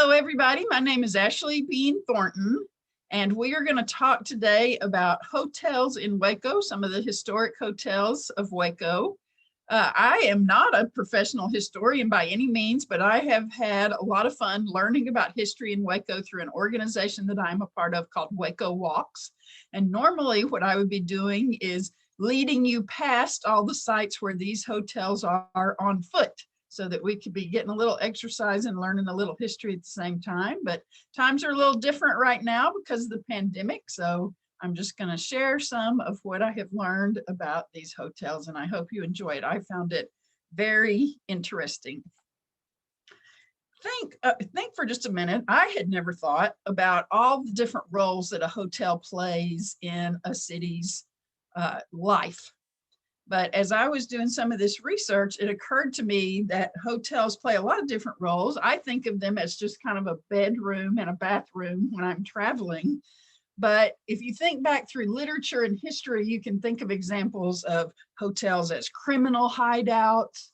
Hello, everybody. My name is Ashley Bean Thornton, and we are going to talk today about hotels in Waco, some of the historic hotels of Waco. I am not a professional historian by any means, but I have had a lot of fun learning about history in Waco through an organization that I'm a part of called Waco Walks. And normally what I would be doing is leading you past all the sites where these hotels are on foot, so that we could be getting a little exercise and learning a little history at the same time. But times are a little different right now because of the pandemic. So I'm just going to share some of what I have learned about these hotels, and I hope you enjoy it. I found it very interesting. Think for just a minute. I had never thought about all the different roles that a hotel plays in a city's life. But as I was doing some of this research, it occurred to me that hotels play a lot of different roles. I think of them as just kind of a bedroom and a bathroom when I'm traveling. But if you think back through literature and history, you can think of examples of hotels as criminal hideouts,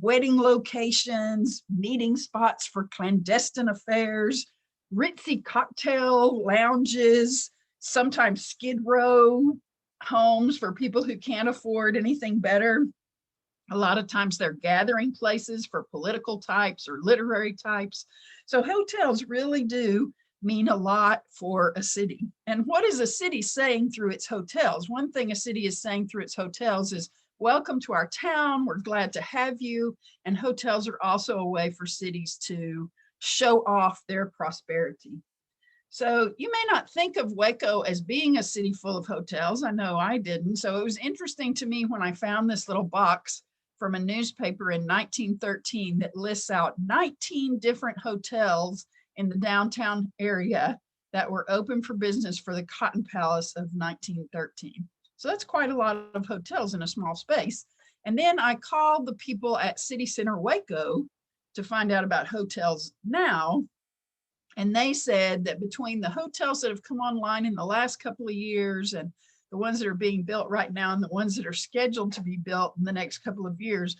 wedding locations, meeting spots for clandestine affairs, ritzy cocktail lounges, sometimes Skid Row homes for people who can't afford anything better. A lot of times they're gathering places for political types or literary types. So hotels really do mean a lot for a city. And what is a city saying through its hotels? One thing a city is saying through its hotels is, welcome to our town, we're glad to have you. And hotels are also a way for cities to show off their prosperity. So you may not think of Waco as being a city full of hotels. I know I didn't. So it was interesting to me when I found this little box from a newspaper in 1913 that lists out 19 different hotels in the downtown area that were open for business for the Cotton Palace of 1913. So that's quite a lot of hotels in a small space. And then I called the people at City Center Waco to find out about hotels now. And they said that between the hotels that have come online in the last couple of years and the ones that are being built right now and the ones that are scheduled to be built in the next couple of years,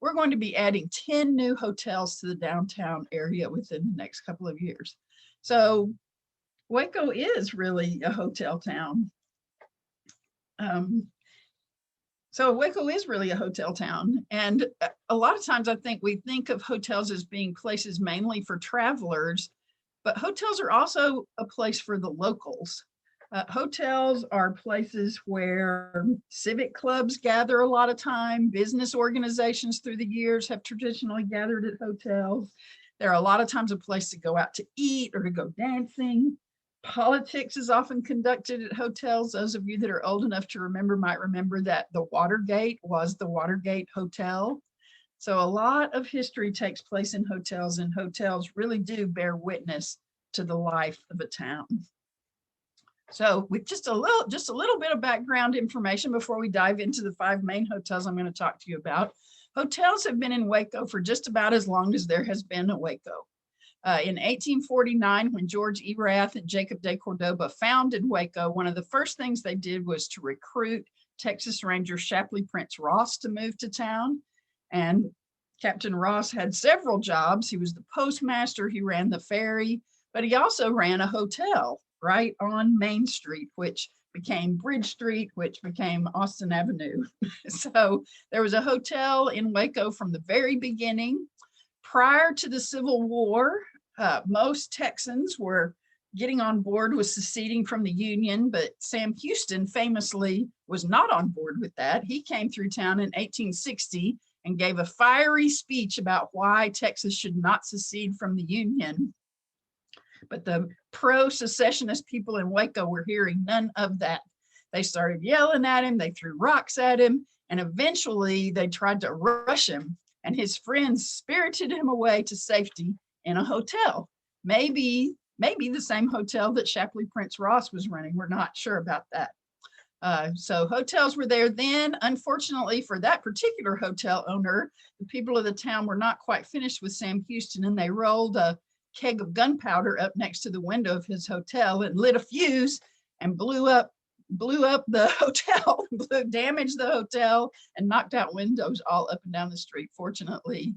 we're going to be adding 10 new hotels to the downtown area within the next couple of years. So Waco is really a hotel town. Waco is really a hotel town. And a lot of times I think we think of hotels as being places mainly for travelers, but hotels are also a place for the locals. Hotels are places where civic clubs gather a lot of time. Business organizations through the years have traditionally gathered at hotels. There are a lot of times a place to go out to eat or to go dancing. Politics is often conducted at hotels. Those of you that are old enough to remember might remember that the Watergate was the Watergate Hotel. So a lot of history takes place in hotels, and hotels really do bear witness to the life of a town. So with just a little bit of background information before we dive into the 5 main hotels I'm going to talk to you about. Hotels have been in Waco for just about as long as there has been a Waco. In 1849, when George E. Rath and Jacob de Cordoba founded Waco, one of the first things they did was to recruit Texas Ranger Shapley Prince Ross to move to town. And Captain Ross had several jobs. He was the postmaster, he ran the ferry, but he also ran a hotel right on Main Street, which became Bridge Street, which became Austin Avenue. So there was a hotel in Waco from the very beginning. Prior to the Civil War, most Texans were getting on board with seceding from the Union, but Sam Houston famously was not on board with that. He came through town in 1860 and gave a fiery speech about why Texas should not secede from the Union. But the pro-secessionist people in Waco were hearing none of that. They started yelling at him, they threw rocks at him, and eventually they tried to rush him, and his friends spirited him away to safety in a hotel. Maybe the same hotel that Shapley Prince Ross was running. We're not sure about that. So hotels were there then. Unfortunately for that particular hotel owner, the people of the town were not quite finished with Sam Houston, and they rolled a keg of gunpowder up next to the window of his hotel and lit a fuse and blew up the hotel, damaged the hotel, and knocked out windows all up and down the street. Fortunately,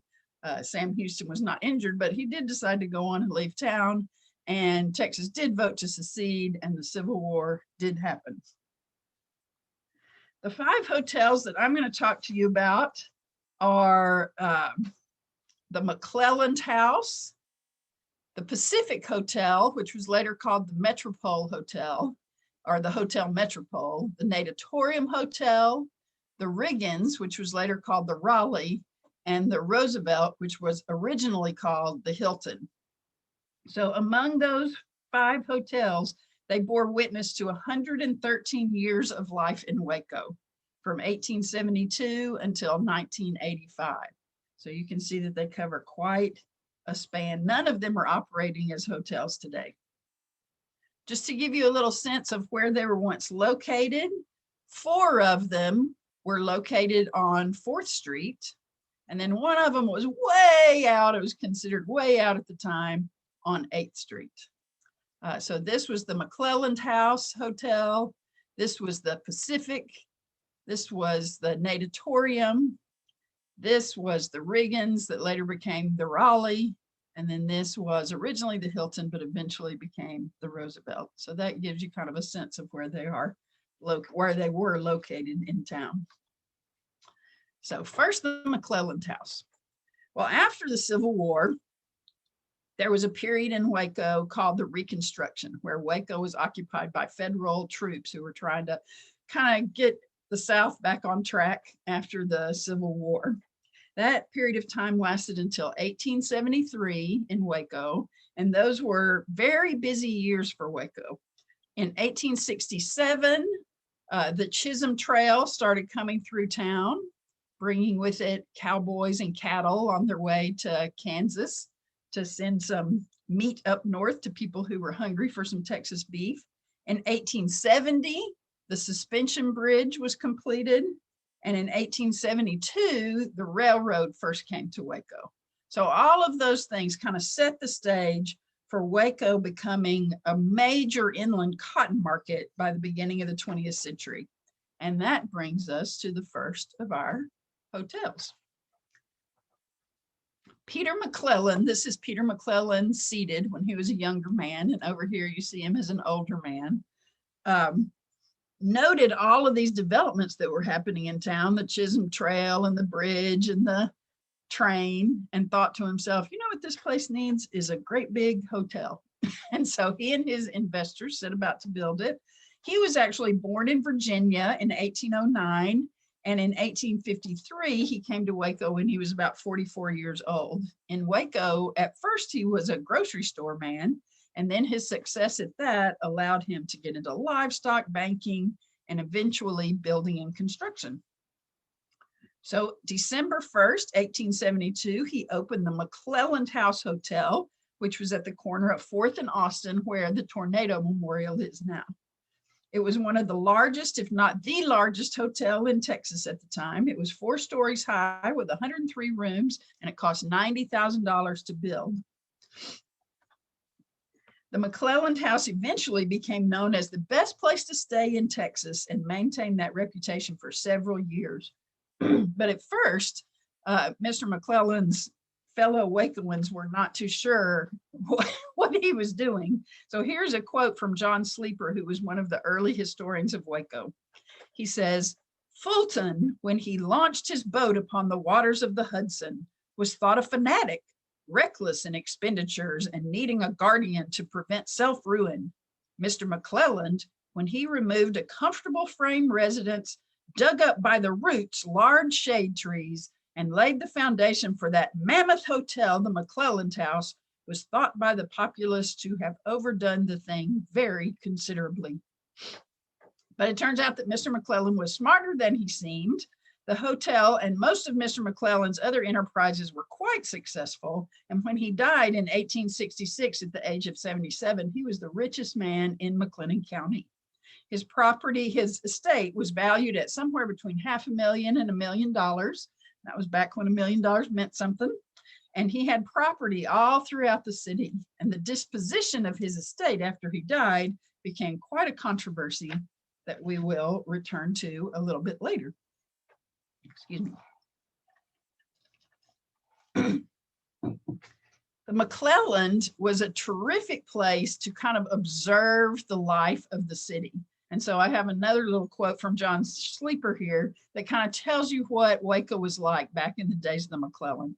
Sam Houston was not injured, but he did decide to go on and leave town. And Texas did vote to secede, and the Civil War did happen. The 5 hotels that I'm going to talk to you about are the McClelland House, the Pacific Hotel, which was later called the Metropole Hotel, or the Hotel Metropole, the Natatorium Hotel, the Riggins, which was later called the Raleigh, and the Roosevelt, which was originally called the Hilton. So among those 5 hotels, they bore witness to 113 years of life in Waco from 1872 until 1985. So you can see that they cover quite a span. None of them are operating as hotels today. Just to give you a little sense of where they were once located, 4 of them were located on 4th Street. And then one of them was way out. It was considered way out at the time on 8th Street. So this was the McClelland House Hotel. This was the Pacific. This was the Natatorium. This was the Riggins that later became the Raleigh. And then this was originally the Hilton, but eventually became the Roosevelt. So that gives you kind of a sense of where they are, where they were located in town. So first, the McClelland House. Well, after the Civil War, there was a period in Waco called the Reconstruction, where Waco was occupied by federal troops who were trying to kind of get the South back on track after the Civil War. That period of time lasted until 1873 in Waco, and those were very busy years for Waco. In 1867, the Chisholm Trail started coming through town, bringing with it cowboys and cattle on their way to Kansas to send some meat up north to people who were hungry for some Texas beef. In 1870, the suspension bridge was completed. And in 1872, the railroad first came to Waco. So all of those things kind of set the stage for Waco becoming a major inland cotton market by the beginning of the 20th century. And that brings us to the first of our hotels. Peter McClelland, this is Peter McClelland seated when he was a younger man, and over here you see him as an older man. Noted all of these developments that were happening in town, the Chisholm Trail and the bridge and the train, and thought to himself, you know what this place needs is a great big hotel. And so he and his investors set about to build it. He was actually born in Virginia in 1809. And in 1853, he came to Waco when he was about 44 years old. In Waco, at first, he was a grocery store man, and then his success at that allowed him to get into livestock, banking, and eventually building and construction. So December 1st, 1872, he opened the McClelland House Hotel, which was at the corner of 4th and Austin, where the Tornado Memorial is now. It was one of the largest, if not the largest hotel in Texas at the time. It was 4 stories high with 103 rooms, and it cost $90,000 to build. The McClelland House eventually became known as the best place to stay in Texas and maintained that reputation for several years. But at first, Mr. McClelland's fellow Wacoans were not too sure what he was doing. So here's a quote from John Sleeper, who was one of the early historians of Waco. He says, "Fulton, when he launched his boat upon the waters of the Hudson, was thought a fanatic, reckless in expenditures and needing a guardian to prevent self-ruin. Mr. McClelland, when he removed a comfortable frame residence, dug up by the roots large shade trees, and laid the foundation for that mammoth hotel, the McClelland House, was thought by the populace to have overdone the thing very considerably." But it turns out that Mr. McClelland was smarter than he seemed. The hotel and most of Mr. McClelland's other enterprises were quite successful. And when he died in 1866 at the age of 77, he was the richest man in McLennan County. His property, his estate, was valued at somewhere between $500,000 and $1 million. That was back when $1 million meant something. And he had property all throughout the city. And the disposition of his estate after he died became quite a controversy that we will return to a little bit later. Excuse me. The McClelland was a terrific place to kind of observe the life of the city. And so I have another little quote from John Sleeper here that kind of tells you what Waco was like back in the days of the McClelland.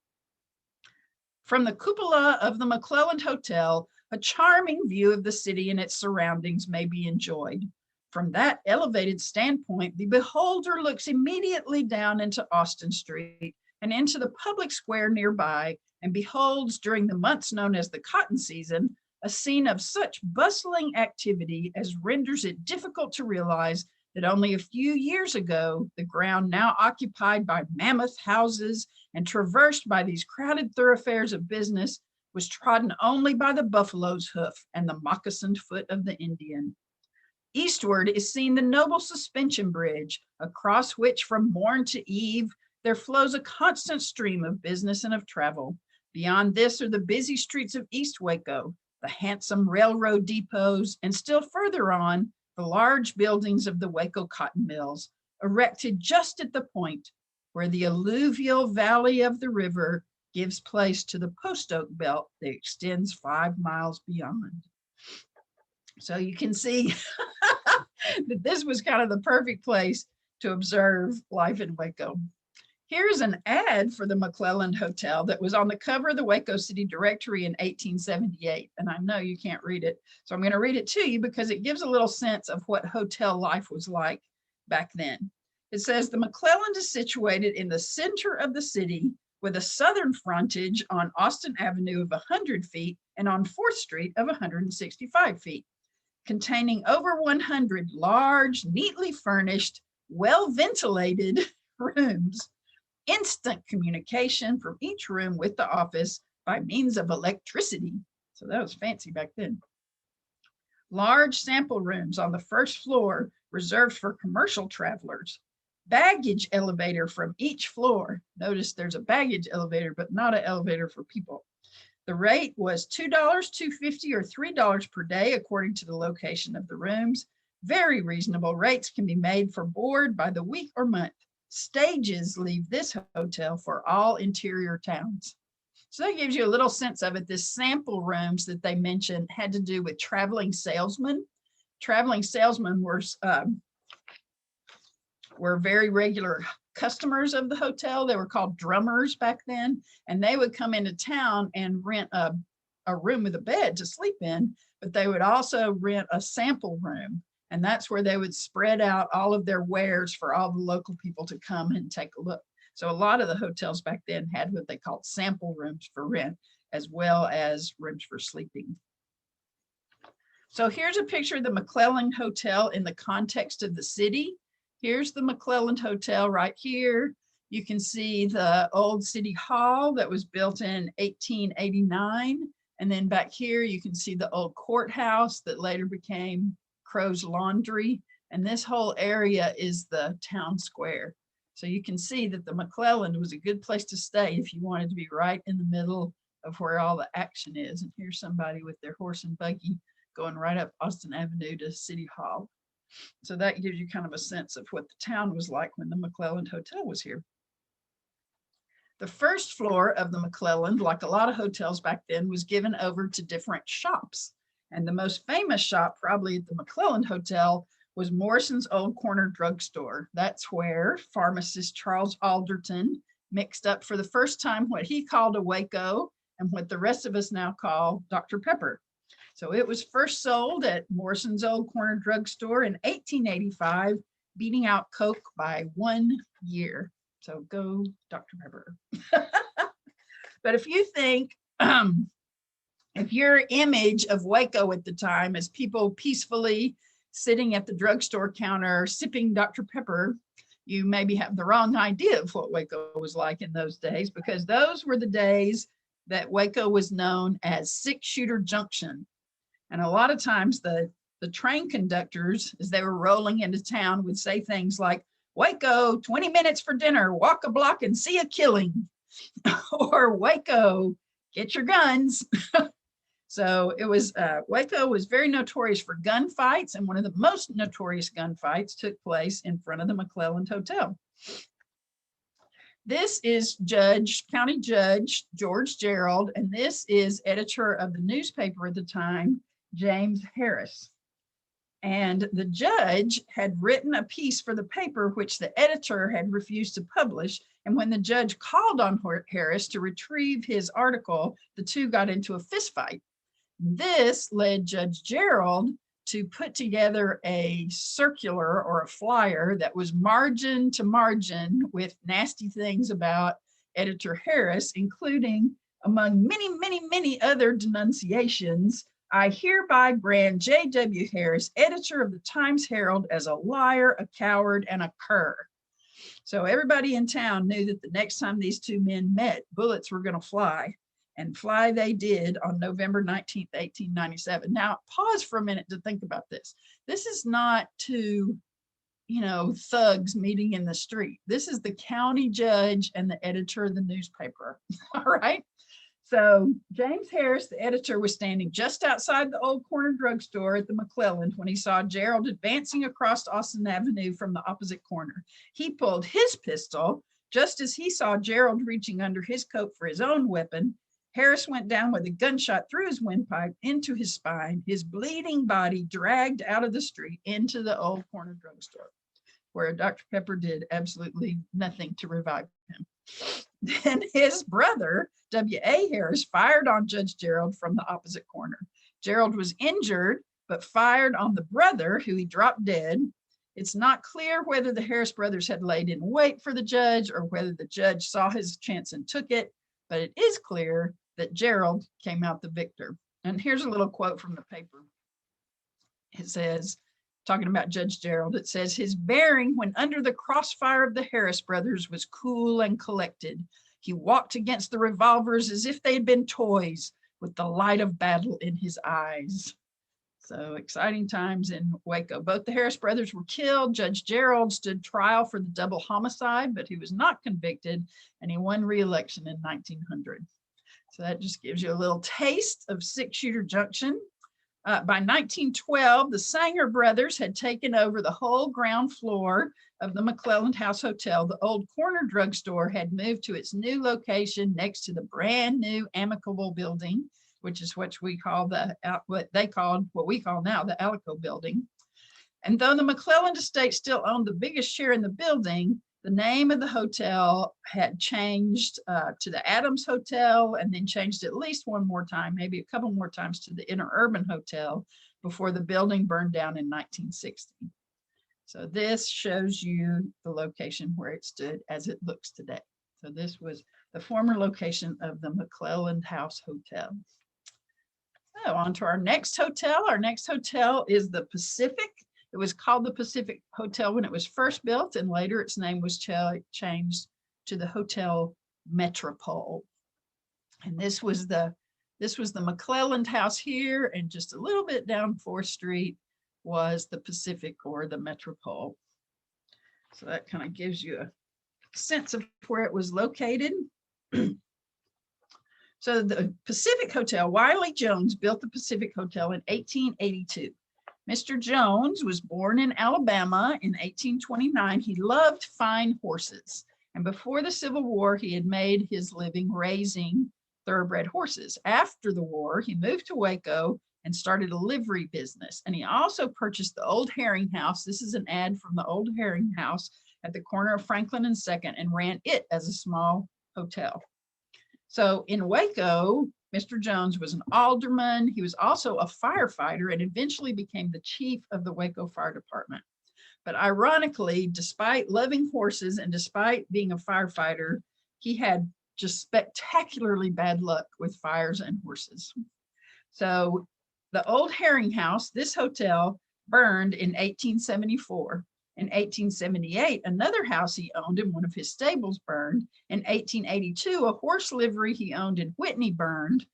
From the cupola of the McClelland Hotel, a charming view of the city and its surroundings may be enjoyed. From that elevated standpoint, the beholder looks immediately down into Austin Street and into the public square nearby, and beholds during the months known as the cotton season, a scene of such bustling activity as renders it difficult to realize that only a few years ago, the ground now occupied by mammoth houses and traversed by these crowded thoroughfares of business was trodden only by the buffalo's hoof and the moccasined foot of the Indian. Eastward is seen the noble suspension bridge, across which from morn to eve there flows a constant stream of business and of travel. Beyond this are the busy streets of East Waco, the handsome railroad depots, and still further on, the large buildings of the Waco cotton mills, erected just at the point where the alluvial valley of the river gives place to the post oak belt that extends 5 miles beyond. So you can see that this was kind of the perfect place to observe life in Waco. Here's an ad for the McClelland Hotel that was on the cover of the Waco City Directory in 1878. And I know you can't read it, so I'm going to read it to you because it gives a little sense of what hotel life was like back then. It says, the McClelland is situated in the center of the city with a southern frontage on Austin Avenue of 100 feet and on 4th Street of 165 feet, containing over 100 large, neatly furnished, well-ventilated rooms, instant communication from each room with the office by means of electricity. So that was fancy back then. Large sample rooms on the first floor reserved for commercial travelers. Baggage elevator from each floor. Notice there's a baggage elevator, but not an elevator for people. The rate was $2, $2.50, or $3 per day, according to the location of the rooms. Very reasonable rates can be made for board by the week or month. Stages leave this hotel for all interior towns. So that gives you a little sense of it. This sample rooms that they mentioned had to do with traveling salesmen. Traveling salesmen were very regular customers of the hotel. They were called drummers back then, and they would come into town and rent a room with a bed to sleep in, but they would also rent a sample room. And that's where they would spread out all of their wares for all the local people to come and take a look. So a lot of the hotels back then had what they called sample rooms for rent, as well as rooms for sleeping. So here's a picture of the McClelland Hotel in the context of the city. Here's the McClelland Hotel right here. You can see the old city hall that was built in 1889. And then back here, you can see the old courthouse that later became Crow's Laundry. And this whole area is the town square. So you can see that the McClelland was a good place to stay if you wanted to be right in the middle of where all the action is. And here's somebody with their horse and buggy going right up Austin Avenue to City Hall. So that gives you kind of a sense of what the town was like when the McClelland Hotel was here. The first floor of the McClelland, like a lot of hotels back then, was given over to different shops. And the most famous shop probably at the McClelland Hotel was Morrison's Old Corner Drugstore. That's where pharmacist Charles Alderton mixed up for the first time what he called a Waco and what the rest of us now call Dr. Pepper. So it was first sold at Morrison's Old Corner Drugstore in 1885, beating out Coke by 1 year. So go Dr. Pepper. But if you think, if your image of Waco at the time is people peacefully sitting at the drugstore counter sipping Dr. Pepper, you maybe have the wrong idea of what Waco was like in those days, because those were the days that Waco was known as Six-Shooter Junction. And a lot of times the train conductors, as they were rolling into town, would say things like, Waco, 20 minutes for dinner, walk a block and see a killing. Or Waco, get your guns. So it was, Waco was very notorious for gunfights, and one of the most notorious gunfights took place in front of the McClelland Hotel. This is County Judge George Gerald, and this is editor of the newspaper at the time, James Harris. And the judge had written a piece for the paper, which the editor had refused to publish. And when the judge called on Harris to retrieve his article, the two got into a fistfight. This led Judge Gerald to put together a circular or a flyer that was margin to margin with nasty things about editor Harris, including, among many, many, many other denunciations, I hereby brand J.W. Harris, editor of the Times Herald, as a liar, a coward, and a cur. So everybody in town knew that the next time these two men met, bullets were going to fly, and fly they did on November 19th, 1897. Now, pause for a minute to think about this. This is not two, thugs meeting in the street. This is the county judge and the editor of the newspaper. All right. So James Harris, the editor, was standing just outside the old corner drugstore at the McClelland when he saw Gerald advancing across Austin Avenue from the opposite corner. He pulled his pistol just as he saw Gerald reaching under his coat for his own weapon. Harris went down with a gunshot through his windpipe into his spine, his bleeding body dragged out of the street into the old corner drugstore, where Dr. Pepper did absolutely nothing to revive him. Then his brother, W.A. Harris, fired on Judge Gerald from the opposite corner. Gerald was injured, but fired on the brother, who he dropped dead. It's not clear whether the Harris brothers had laid in wait for the judge or whether the judge saw his chance and took it, but it is clear that Gerald came out the victor. And here's a little quote from the paper. It says, talking about Judge Gerald, it says, his bearing when under the crossfire of the Harris brothers was cool and collected. He walked against the revolvers as if they had been toys, with the light of battle in his eyes. So exciting times in Waco. Both the Harris brothers were killed. Judge Gerald stood trial for the double homicide, but he was not convicted, and he won re-election in 1900. So that just gives you a little taste of six-shooter junction. By 1912, the Sanger brothers had taken over the whole ground floor of the McClelland House Hotel. The old corner drugstore had moved to its new location next to the brand new Amicable building, which is what we call what we call now the Alico building. And though the McClelland estate still owned the biggest share in the building, the name of the hotel had changed to the Adams Hotel, and then changed at least one more time, maybe a couple more times, to the Interurban Hotel before the building burned down in 1960. So this shows you the location where it stood as it looks today. So this was the former location of the McClelland House Hotel. So on to our next hotel. Our next hotel is the Pacific. It was called the Pacific Hotel when it was first built, and later its name was changed to the Hotel Metropole. And this was the McClelland House here, and just a little bit down 4th Street was the Pacific or the Metropole. So that kind of gives you a sense of where it was located. So the Pacific Hotel, Wiley Jones built the Pacific Hotel in 1882. Mr. Jones was born in Alabama in 1829. He loved fine horses. And before the Civil War, he had made his living raising thoroughbred horses. After the war, he moved to Waco and started a livery business. And he also purchased the Old Herring House. This is an ad from the Old Herring House at the corner of Franklin and 2nd, and ran it as a small hotel. So in Waco, Mr. Jones was an alderman. He was also a firefighter and eventually became the chief of the Waco Fire Department. But ironically, despite loving horses and despite being a firefighter, he had just spectacularly bad luck with fires and horses. So the Old Herring House, this hotel, burned in 1874. In 1878, another house he owned in one of his stables burned. In 1882, a horse livery he owned in Whitney burned.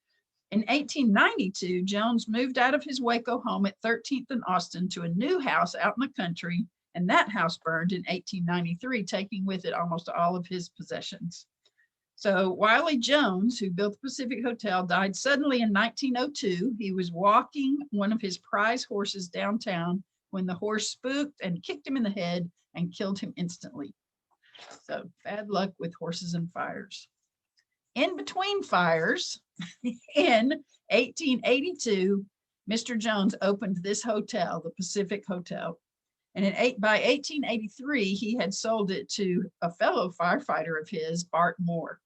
In 1892, Jones moved out of his Waco home at 13th and Austin to a new house out in the country, and that house burned in 1893, taking with it almost all of his possessions. So Wiley Jones, who built the Pacific Hotel, died suddenly in 1902. He was walking one of his prize horses downtown when the horse spooked and kicked him in the head and killed him instantly. So bad luck with horses and fires. In between fires, in 1882, Mr. Jones opened this hotel, the Pacific Hotel. And by 1883, he had sold it to a fellow firefighter of his, Bart Moore.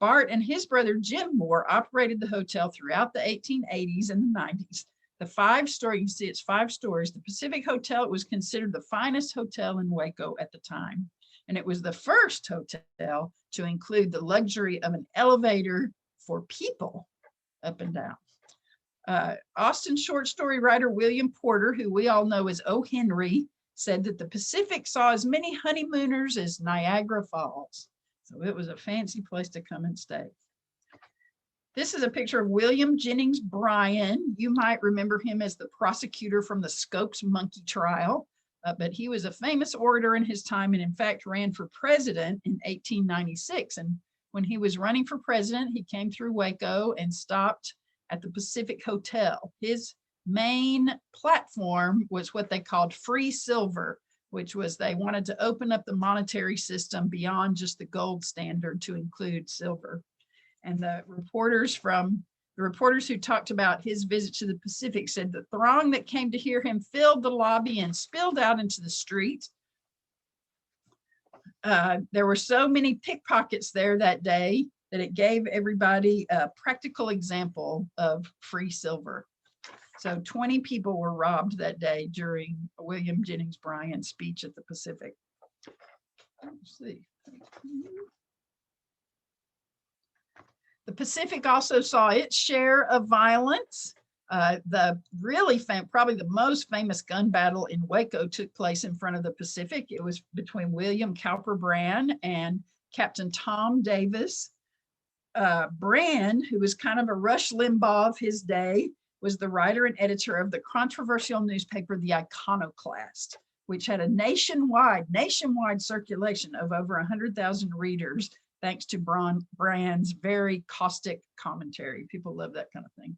Bart and his brother Jim Moore operated the hotel throughout the 1880s and the 90s. The 5-story, you can see it's 5 stories. The Pacific Hotel was considered the finest hotel in Waco at the time. And it was the first hotel to include the luxury of an elevator for people up and down. Austin short story writer William Porter, who we all know as O. Henry, said that the Pacific saw as many honeymooners as Niagara Falls. So it was a fancy place to come and stay. This is a picture of William Jennings Bryan. You might remember him as the prosecutor from the Scopes monkey trial, but he was a famous orator in his time and in fact ran for president in 1896. And when he was running for president, he came through Waco and stopped at the Pacific Hotel. His main platform was what they called free silver, which was they wanted to open up the monetary system beyond just the gold standard to include silver. And the reporters who talked about his visit to the Pacific said the throng that came to hear him filled the lobby and spilled out into the street. There were so many pickpockets there that day that it gave everybody a practical example of free silver. So 20 people were robbed that day during William Jennings Bryan's speech at the Pacific. Let's see. The Pacific also saw its share of violence. Probably the most famous gun battle in Waco took place in front of the Pacific. It was between William Cowper Brand and Captain Tom Davis. Brand, who was kind of a Rush Limbaugh of his day, was the writer and editor of the controversial newspaper, The Iconoclast, which had a nationwide circulation of over 100,000 readers, thanks to Brand's very caustic commentary. People love that kind of thing.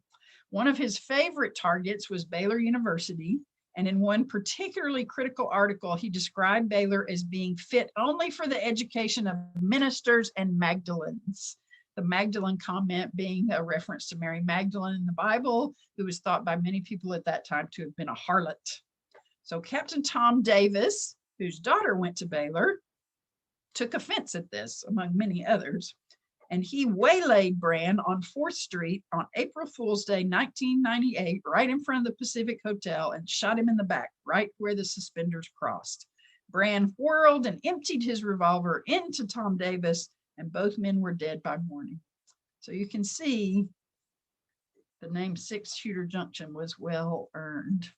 One of his favorite targets was Baylor University. And in one particularly critical article, he described Baylor as being fit only for the education of ministers and Magdalens. The Magdalene comment being a reference to Mary Magdalene in the Bible, who was thought by many people at that time to have been a harlot. So Captain Tom Davis, whose daughter went to Baylor, took offense at this, among many others, and he waylaid Brand on 4th Street on April Fool's Day, 1998, right in front of the Pacific Hotel, and shot him in the back, right where the suspenders crossed. Brand whirled and emptied his revolver into Tom Davis, and both men were dead by morning. So you can see the name 6-Shooter Junction was well earned.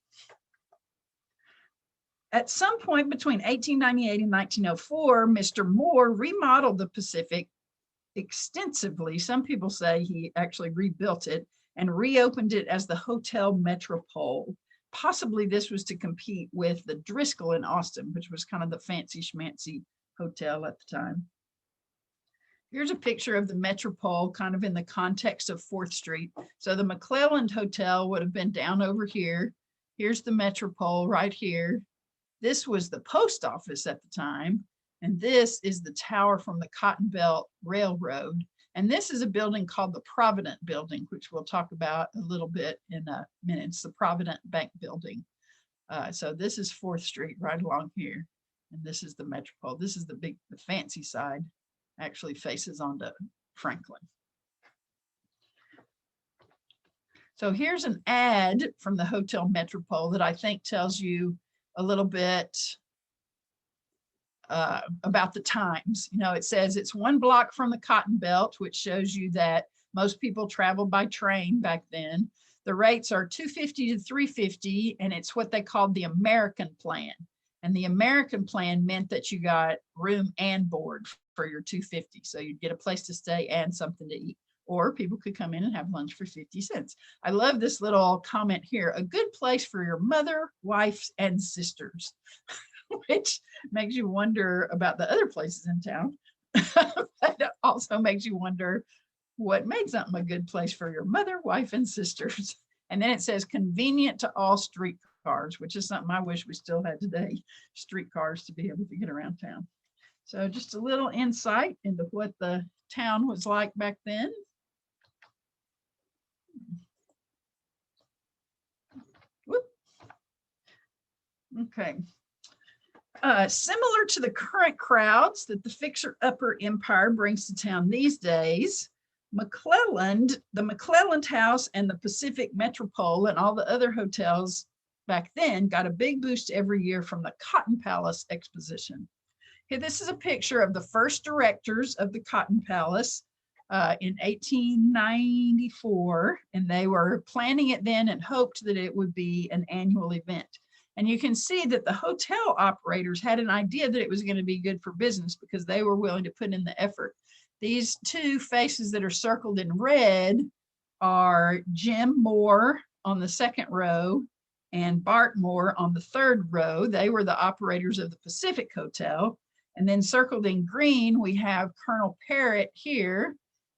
At some point between 1898 and 1904, Mr. Moore remodeled the Pacific extensively. Some people say he actually rebuilt it and reopened it as the Hotel Metropole. Possibly this was to compete with the Driscoll in Austin, which was kind of the fancy schmancy hotel at the time. Here's a picture of the Metropole kind of in the context of 4th Street. So the McClelland Hotel would have been down over here. Here's the Metropole right here. This was the post office at the time. And this is the tower from the Cotton Belt Railroad. And this is a building called the Provident Building, which we'll talk about a little bit in a minute. It's the Provident Bank Building. So this is 4th Street right along here. And this is the Metropole. This is the fancy side, actually faces onto Franklin. So here's an ad from the Hotel Metropole that I think tells you a little bit about the times. You know, it says it's 1 block from the Cotton Belt, which shows you that most people traveled by train back then. The rates are $250 to $350, and it's what they called the American plan. And the American plan meant that you got room and board for your $250. So you'd get a place to stay and something to eat. Or people could come in and have lunch for 50 cents. I love this little comment here. A good place for your mother, wives, and sisters, which makes you wonder about the other places in town. But it also makes you wonder what made something a good place for your mother, wife, and sisters. And then it says convenient to all streetcars, which is something I wish we still had today, streetcars to be able to get around town. So just a little insight into what the town was like back then. Whoop. Okay. Similar to the current crowds that the fixer-upper empire brings to town these days, the McClelland House and the Pacific Metropole and all the other hotels back then got a big boost every year from the Cotton Palace Exposition. Here, this is a picture of the first directors of the Cotton Palace in 1894, and they were planning it then and hoped that it would be an annual event. And you can see that the hotel operators had an idea that it was going to be good for business because they were willing to put in the effort. These two faces that are circled in red are Jim Moore on the second row and Bart Moore on the third row. They were the operators of the Pacific Hotel. And then circled in green, we have Colonel Parrott here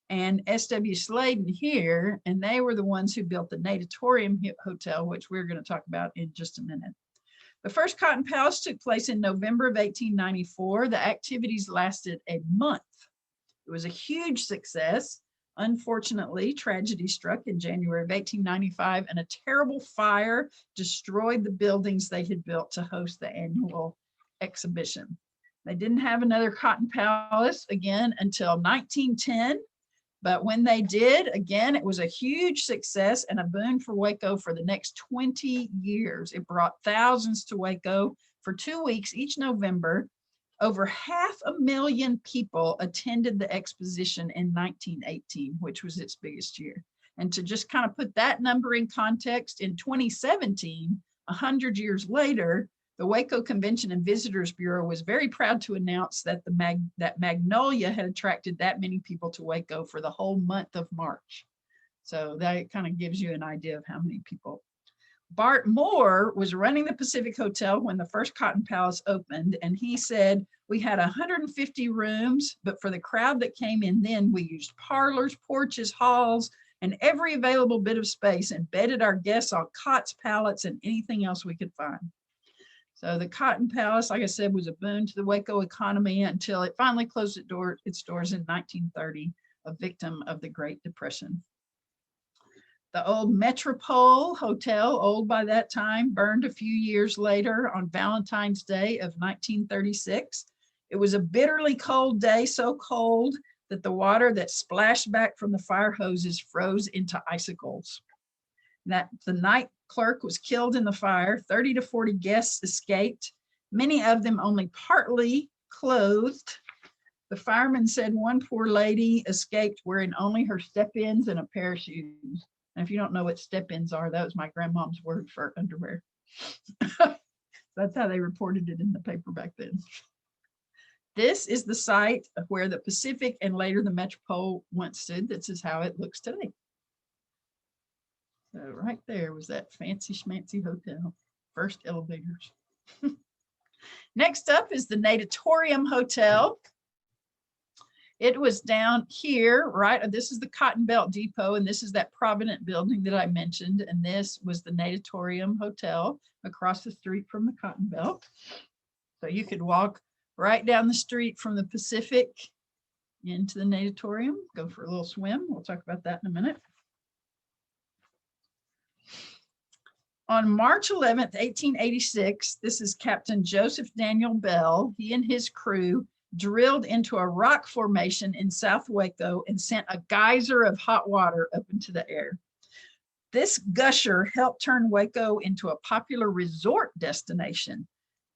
and S.W. Sladen here, and they were the ones who built the Natatorium Hotel, which we're going to talk about in just a minute. The first Cotton Palace took place in November of 1894. The activities lasted a month. It was a huge success. Unfortunately, tragedy struck in January of 1895, and a terrible fire destroyed the buildings they had built to host the annual exhibition. They didn't have another Cotton Palace again until 1910. But when they did, again, it was a huge success and a boon for Waco for the next 20 years. It brought thousands to Waco for 2 weeks each November. Over 500,000 people attended the exposition in 1918, which was its biggest year. And to just kind of put that number in context, in 2017, 100 years later, the Waco Convention and Visitors Bureau was very proud to announce that that Magnolia had attracted that many people to Waco for the whole month of March. So that kind of gives you an idea of how many people. Bart Moore was running the Pacific Hotel when the first Cotton Palace opened, and he said, we had 150 rooms, but for the crowd that came in then, we used parlors, porches, halls, and every available bit of space and bedded our guests on cots, pallets, and anything else we could find. So the Cotton Palace, like I said, was a boon to the Waco economy until it finally closed its doors in 1930, a victim of the Great Depression. The old Metropole Hotel, old by that time, burned a few years later on Valentine's Day of 1936. It was a bitterly cold day, so cold that the water that splashed back from the fire hoses froze into icicles. The night clerk was killed in the fire. 30 to 40 guests escaped, many of them only partly clothed. The fireman said one poor lady escaped wearing only her step-ins and a pair of shoes. And if you don't know what step-ins are, that was my grandmom's word for underwear. That's how they reported it in the paper back then. This is the site of where the Pacific and later the Metropole once stood. This is how it looks today. So right there was that fancy schmancy hotel, first elevators. Next up is the Natatorium Hotel. It was down here, right? This is the Cotton Belt Depot, and this is that Provident building that I mentioned. And this was the Natatorium Hotel across the street from the Cotton Belt. So you could walk right down the street from the Pacific into the Natatorium, go for a little swim. We'll talk about that in a minute. On March 11th, 1886, this is Captain Joseph Daniel Bell. He and his crew drilled into a rock formation in South Waco and sent a geyser of hot water up into the air. This gusher helped turn Waco into a popular resort destination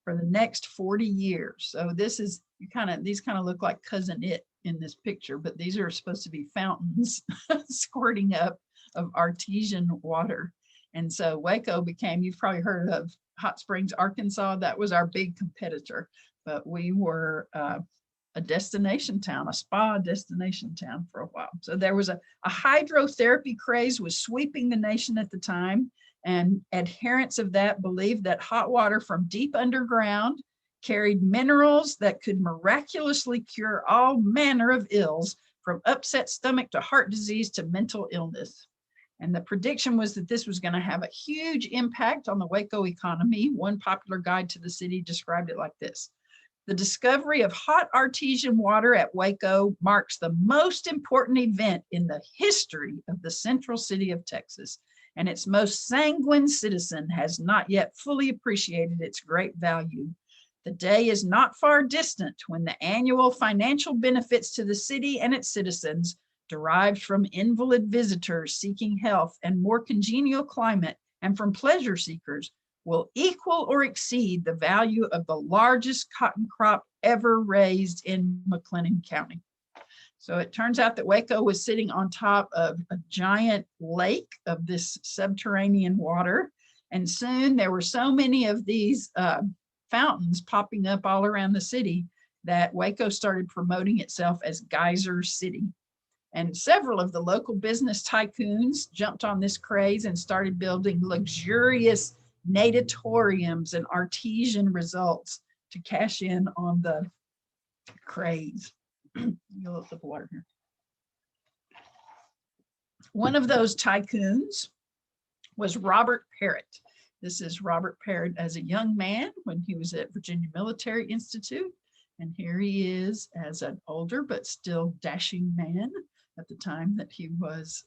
for the next 40 years. So this is these kind of look like Cousin It in this picture, but these are supposed to be fountains squirting up of artesian water. And so Waco became, you've probably heard of Hot Springs, Arkansas. That was our big competitor, but we were a destination town, a spa destination town for a while. So there was a hydrotherapy craze was sweeping the nation at the time, and adherents of that believed that hot water from deep underground carried minerals that could miraculously cure all manner of ills, from upset stomach to heart disease to mental illness. And the prediction was that this was going to have a huge impact on the Waco economy. One popular guide to the city described it like this: The discovery of hot artesian water at Waco marks the most important event in the history of the central city of Texas, and its most sanguine citizen has not yet fully appreciated its great value. The day is not far distant when the annual financial benefits to the city and its citizens, derived from invalid visitors seeking health and more congenial climate, and from pleasure seekers, will equal or exceed the value of the largest cotton crop ever raised in McLennan County. So it turns out that Waco was sitting on top of a giant lake of this subterranean water. And soon there were so many of these fountains popping up all around the city that Waco started promoting itself as Geyser City. And several of the local business tycoons jumped on this craze and started building luxurious natatoriums and artesian results to cash in on the craze. You'll look at the water here. One of those tycoons was Robert Parrott. This is Robert Parrott as a young man when he was at Virginia Military Institute. And here he is as an older but still dashing man at the time that he was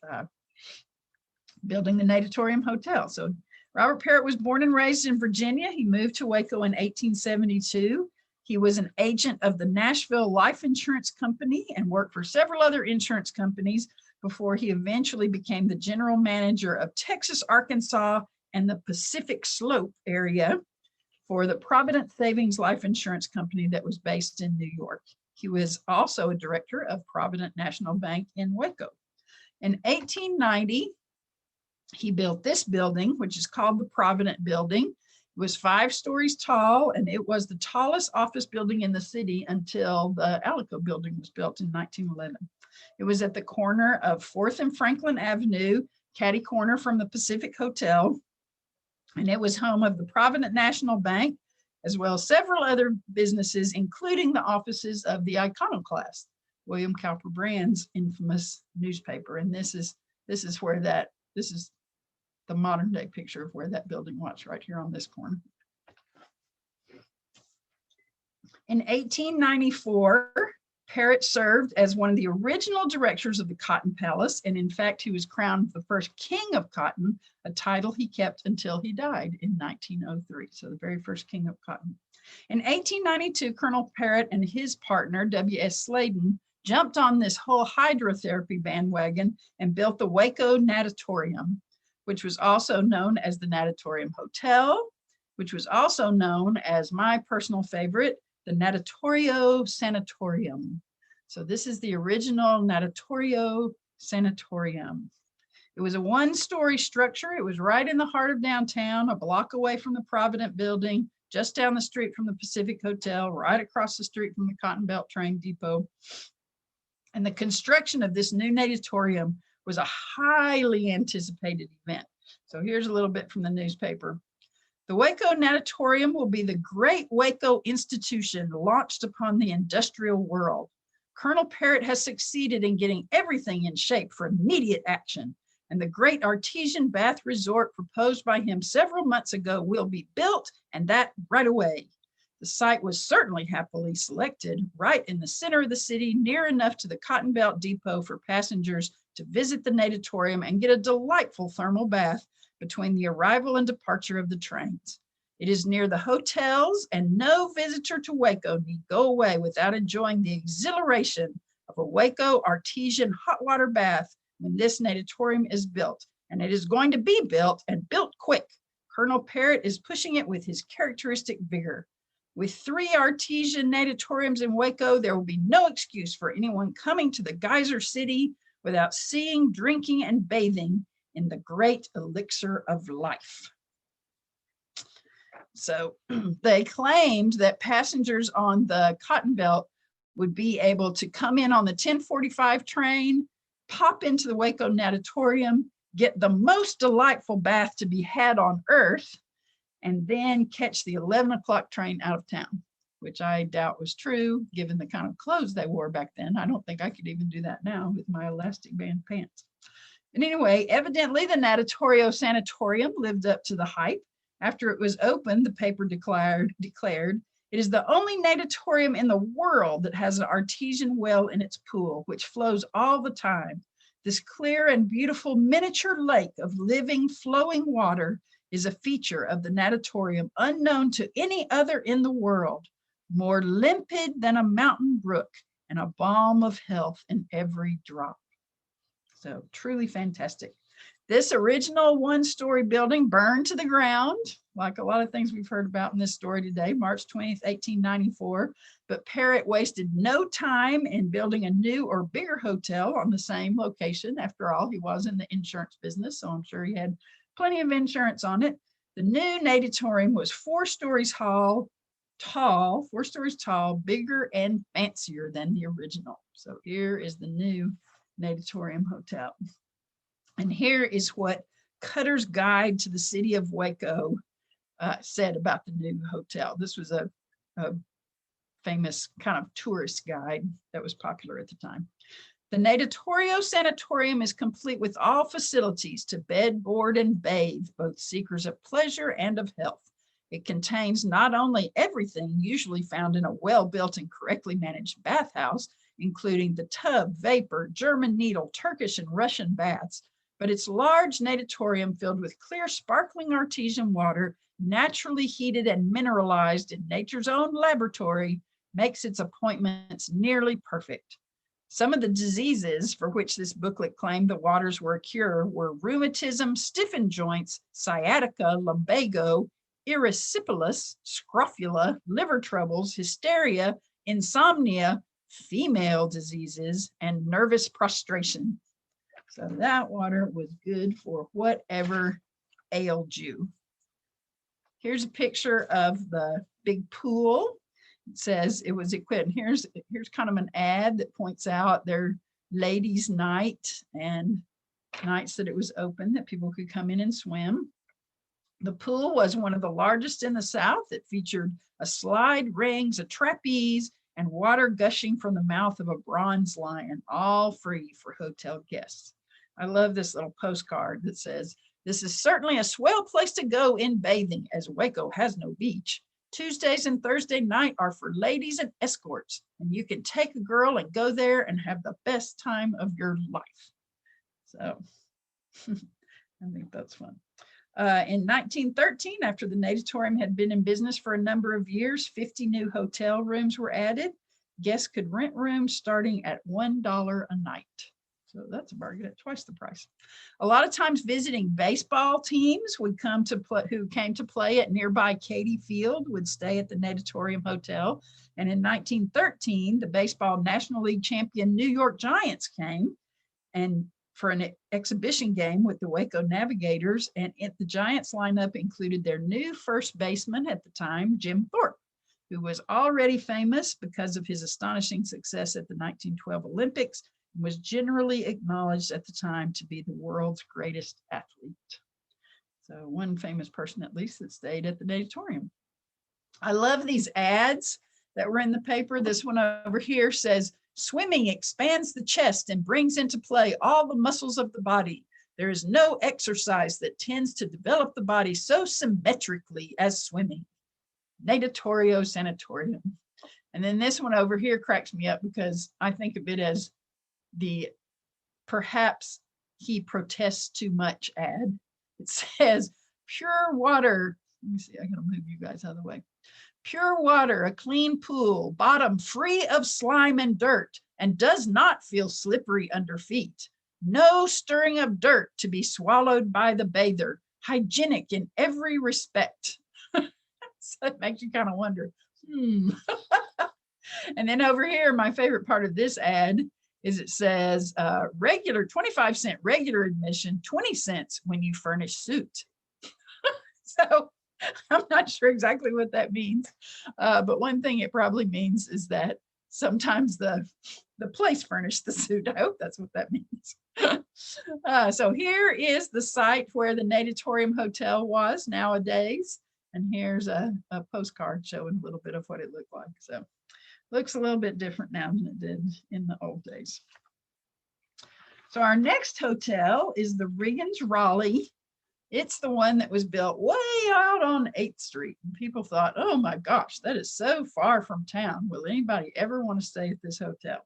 building the Natatorium Hotel. So Robert Parrott was born and raised in Virginia. He moved to Waco in 1872. He was an agent of the Nashville Life Insurance Company and worked for several other insurance companies before he eventually became the general manager of Texas, Arkansas, and the Pacific Slope area for the Provident Savings Life Insurance Company that was based in New York. He was also a director of Provident National Bank in Waco. In 1890, he built this building, which is called the Provident Building. It was 5 stories tall, and it was the tallest office building in the city until the Alico building was built in 1911. It was at the corner of 4th and Franklin Avenue, catty corner from the Pacific Hotel, and it was home of the Provident National Bank, as well as several other businesses, including the offices of the Iconoclast, William Cowper Brand's infamous newspaper. And this is the modern day picture of where that building was, right here on this corner. In 1894, Parrott served as one of the original directors of the Cotton Palace, and in fact, he was crowned the first king of cotton, a title he kept until he died in 1903, so the very first king of cotton. In 1892, Colonel Parrott and his partner, W.S. Sladen, jumped on this whole hydrotherapy bandwagon and built the Waco Natatorium, which was also known as the Natatorium Hotel, which was also known as my personal favorite, the Natatorio Sanatorium. So this is the original Natatorio Sanatorium. It was a 1-story structure. It was right in the heart of downtown, a block away from the Provident Building, just down the street from the Pacific Hotel, right across the street from the Cotton Belt Train Depot. And the construction of this new natatorium was a highly anticipated event. So here's a little bit from the newspaper. The Waco Natatorium will be the great Waco institution launched upon the industrial world. Colonel Parrott has succeeded in getting everything in shape for immediate action, and the great artesian bath resort proposed by him several months ago will be built, and that right away. The site was certainly happily selected, right in the center of the city, near enough to the Cotton Belt Depot for passengers to visit the natatorium and get a delightful thermal bath between the arrival and departure of the trains. It is near the hotels, and no visitor to Waco need go away without enjoying the exhilaration of a Waco artesian hot water bath when this natatorium is built. And it is going to be built, and built quick. Colonel Parrott is pushing it with his characteristic vigor. With 3 artesian natatoriums in Waco, there will be no excuse for anyone coming to the Geyser City without seeing, drinking, and bathing in the great elixir of life. So they claimed that passengers on the Cotton Belt would be able to come in on the 10:45 train, pop into the Waco Natatorium, get the most delightful bath to be had on earth, and then catch the 11 o'clock train out of town, which I doubt was true given the kind of clothes they wore back then. I don't think I could even do that now with my elastic band pants. And anyway, evidently the Natatorio Sanatorium lived up to the hype. After it was opened, the paper declared It is the only natatorium in the world that has an artesian well in its pool, which flows all the time. This clear and beautiful miniature lake of living, flowing water is a feature of the natatorium unknown to any other in the world, more limpid than a mountain brook and a balm of health in every drop. So truly fantastic. This original one-story building burned to the ground, like a lot of things we've heard about in this story today, March 20th, 1894. But Parrott wasted no time in building a new or bigger hotel on the same location. After all, he was in the insurance business, so I'm sure he had plenty of insurance on it. The new natatorium was 4 stories tall, 4 stories tall, bigger and fancier than the original. So here is the new natatorium hotel. And here is what Cutter's Guide to the City of Waco said about the new hotel. This was a famous kind of tourist guide that was popular at the time. The Natatorio Sanatorium is complete with all facilities to bed, board, and bathe, both seekers of pleasure and of health. It contains not only everything usually found in a well-built and correctly managed bathhouse, including the tub, vapor, German needle, Turkish and Russian baths, but its large natatorium filled with clear, sparkling artesian water, naturally heated and mineralized in nature's own laboratory, makes its appointments nearly perfect. Some of the diseases for which this booklet claimed the waters were a cure were rheumatism, stiffened joints, sciatica, lumbago, erysipelas, scrofula, liver troubles, hysteria, insomnia, female diseases, and nervous prostration. So that water was good for whatever ailed you. Here's a picture of the big pool. It says it was equipped. Here's kind of an ad that points out their ladies' night and nights that it was open that people could come in and swim. The pool was one of the largest in the South. It featured a slide, rings, a trapeze, and water gushing from the mouth of a bronze lion, all free for hotel guests. I love this little postcard that says, "This is certainly a swell place to go in bathing, as Waco has no beach. Tuesdays and Thursday night are for ladies and escorts, and you can take a girl and go there and have the best time of your life." So I think that's fun. In 1913, after the natatorium had been in business for a number of years, 50 new hotel rooms were added. Guests could rent rooms starting at $1 a night. So that's a bargain at twice the price. A lot of times visiting baseball teams would come to play, who came to play at nearby Katy Field would stay at the Natatorium Hotel. And in 1913, the baseball National League champion New York Giants came and for an exhibition game with the Waco Navigators. And the Giants lineup included their new first baseman at the time, Jim Thorpe, who was already famous because of his astonishing success at the 1912 Olympics, was generally acknowledged at the time to be the world's greatest athlete. So one famous person, at least, that stayed at the natatorium. I love these ads that were in the paper. This one over here says, "Swimming expands the chest and brings into play all the muscles of the body. There is no exercise that tends to develop the body so symmetrically as swimming. Natatorio Sanatorium." And then this one over here cracks me up because I think of it as the "perhaps he protests too much" ad. It says, "Pure water." Let me see, I gotta move you guys out of the way. "Pure water, a clean pool, bottom free of slime and dirt, and does not feel slippery under feet. No stirring of dirt to be swallowed by the bather. Hygienic in every respect." So it makes you kind of wonder, And then over here, my favorite part of this ad is it says, regular 25-cent regular admission, 20 cents when you furnish suit. So I'm not sure exactly what that means, but one thing it probably means is that sometimes the place furnished the suit. I hope that's what that means. So here is the site where the Natatorium Hotel was nowadays, and here's a postcard showing a little bit of what it looked like. So looks a little bit different now than it did in the old days. So our next hotel is the Riggins Raleigh It's the one that was built way out on 8th Street. And people thought, oh my gosh, that is so far from town. Will anybody ever want to stay at this hotel?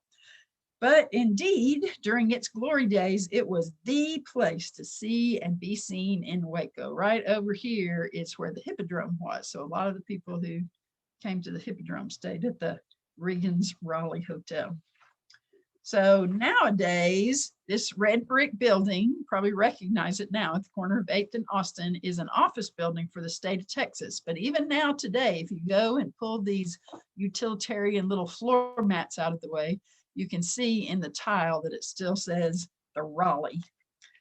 But indeed, during its glory days, it was the place to see and be seen in Waco. Right over here is where the Hippodrome was. So a lot of the people who came to the Hippodrome stayed at the Riggins Raleigh Hotel. So nowadays, this red brick building, probably recognize it now at the corner of 8th and Austin, is an office building for the state of Texas. But even now today, if you go and pull these utilitarian little floor mats out of the way, you can see in the tile that it still says the Raleigh.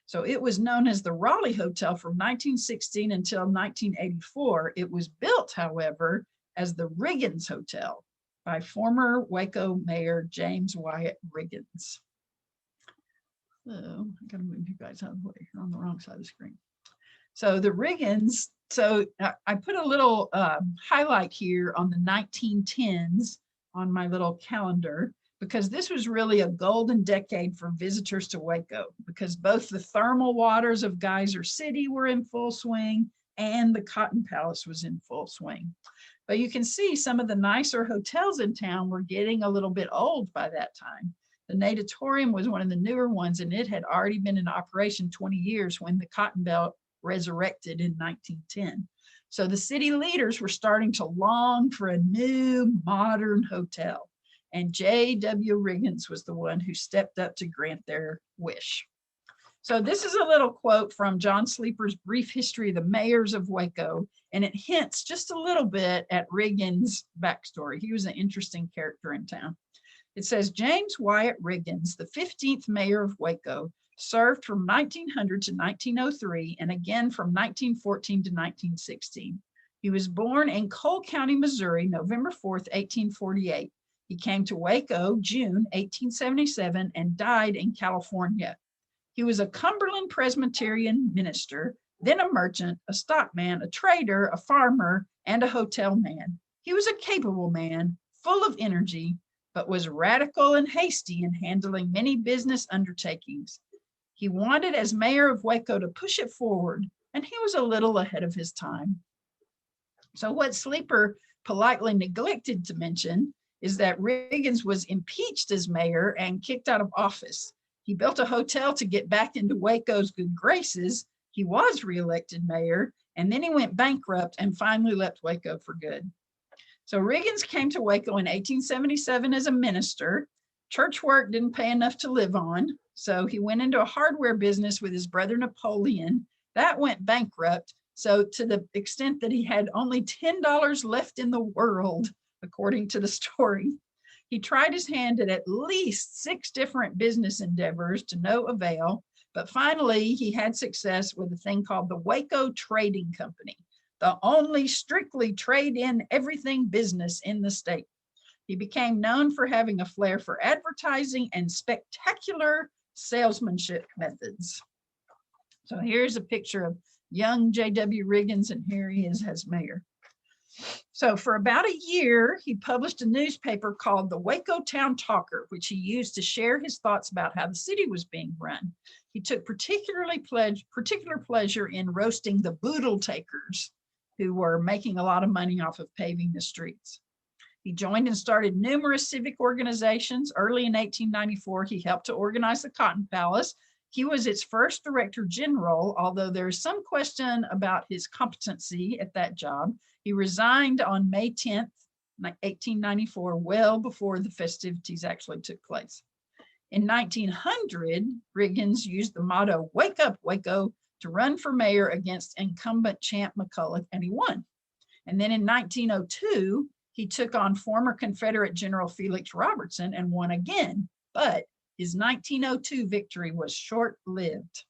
So it was known as the Raleigh Hotel from 1916 until 1984. It was built, however, as the Riggins Hotel by former Waco Mayor James Wyatt Riggins. So I gotta move you guys out of the way. You're on the wrong side of the screen. So the Riggins, so I put a little highlight here on the 1910s on my little calendar, because this was really a golden decade for visitors to Waco, because both the thermal waters of Geyser City were in full swing and the Cotton Palace was in full swing. But you can see some of the nicer hotels in town were getting a little bit old by that time. The Natatorium was one of the newer ones, and it had already been in operation 20 years when the Cotton Belt resurrected in 1910. So the city leaders were starting to long for a new modern hotel. And J.W. Riggins was the one who stepped up to grant their wish. So this is a little quote from John Sleeper's Brief History of the Mayors of Waco, and it hints just a little bit at Riggins' backstory. He was an interesting character in town. It says, James Wyatt Riggins, the 15th mayor of Waco, served from 1900 to 1903 and again from 1914 to 1916. He was born in Cole County, Missouri, November 4th, 1848. He came to Waco, June 1877, and died in California. He was a Cumberland Presbyterian minister, then a merchant, a stockman, a trader, a farmer, and a hotel man. He was a capable man, full of energy, but was radical and hasty in handling many business undertakings. He wanted, as mayor of Waco, to push it forward, and he was a little ahead of his time. So what Sleeper politely neglected to mention is that Riggins was impeached as mayor and kicked out of office. He built a hotel to get back into Waco's good graces. He was reelected mayor, and then he went bankrupt and finally left Waco for good. So Riggins came to Waco in 1877 as a minister. Church work didn't pay enough to live on, so he went into a hardware business with his brother Napoleon. That went bankrupt, so to the extent that he had only $10 left in the world, according to the story. He tried his hand at least 6 different business endeavors to no avail, but finally he had success with a thing called the Waco Trading Company, the only strictly trade-in everything business in the state. He became known for having a flair for advertising and spectacular salesmanship methods. So here's a picture of young J.W. Riggins, and here he is as mayor. So for about a year, he published a newspaper called the Waco Town Talker, which he used to share his thoughts about how the city was being run. He took particular pleasure in roasting the boodle takers who were making a lot of money off of paving the streets. He joined and started numerous civic organizations. Early in 1894, he helped to organize the Cotton Palace. He was its first director general, although there is some question about his competency at that job. He resigned on May 10th, 1894, well before the festivities actually took place. In 1900, Riggins used the motto, "Wake up, Waco," to run for mayor against incumbent Champ McCulloch, and he won. And then in 1902, he took on former Confederate General Felix Robertson and won again, but his 1902 victory was short-lived.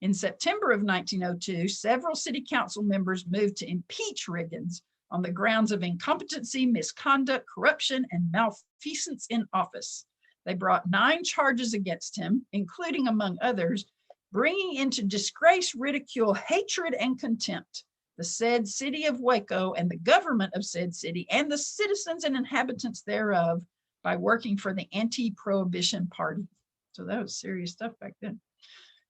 In September of 1902, several city council members moved to impeach Riggins on the grounds of incompetency, misconduct, corruption, and malfeasance in office. They brought 9 charges against him, including, among others, bringing into disgrace, ridicule, hatred, and contempt the said city of Waco and the government of said city and the citizens and inhabitants thereof by working for the anti-prohibition party. So that was serious stuff back then.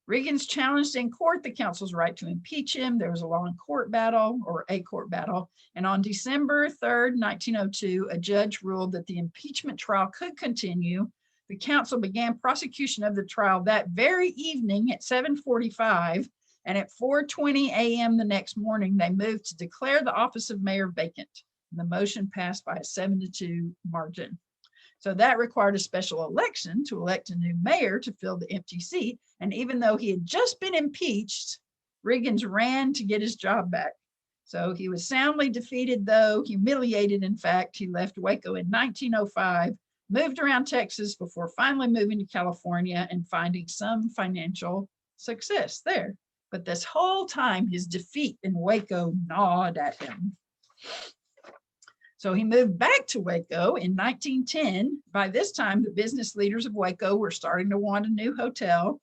Riggins challenged in court the council's right to impeach him. There was a long court battle, or a court battle. And on December 3rd, 1902, a judge ruled that the impeachment trial could continue. The council began prosecution of the trial that very evening at 7:45, and at 4:20 a.m. the next morning, they moved to declare the office of mayor vacant. And the motion passed by a 7-2 margin. So that required a special election to elect a new mayor to fill the empty seat. And even though he had just been impeached, Riggins ran to get his job back. So he was soundly defeated, though humiliated. In fact, he left Waco in 1905, moved around Texas before finally moving to California and finding some financial success there. But this whole time, his defeat in Waco gnawed at him. So he moved back to Waco in 1910. By this time, the business leaders of Waco were starting to want a new hotel.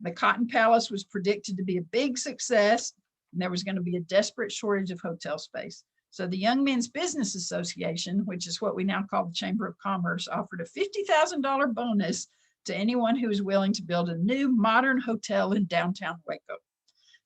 The Cotton Palace was predicted to be a big success, and there was going to be a desperate shortage of hotel space. So the Young Men's Business Association, which is what we now call the Chamber of Commerce, offered a $50,000 bonus to anyone who was willing to build a new modern hotel in downtown Waco.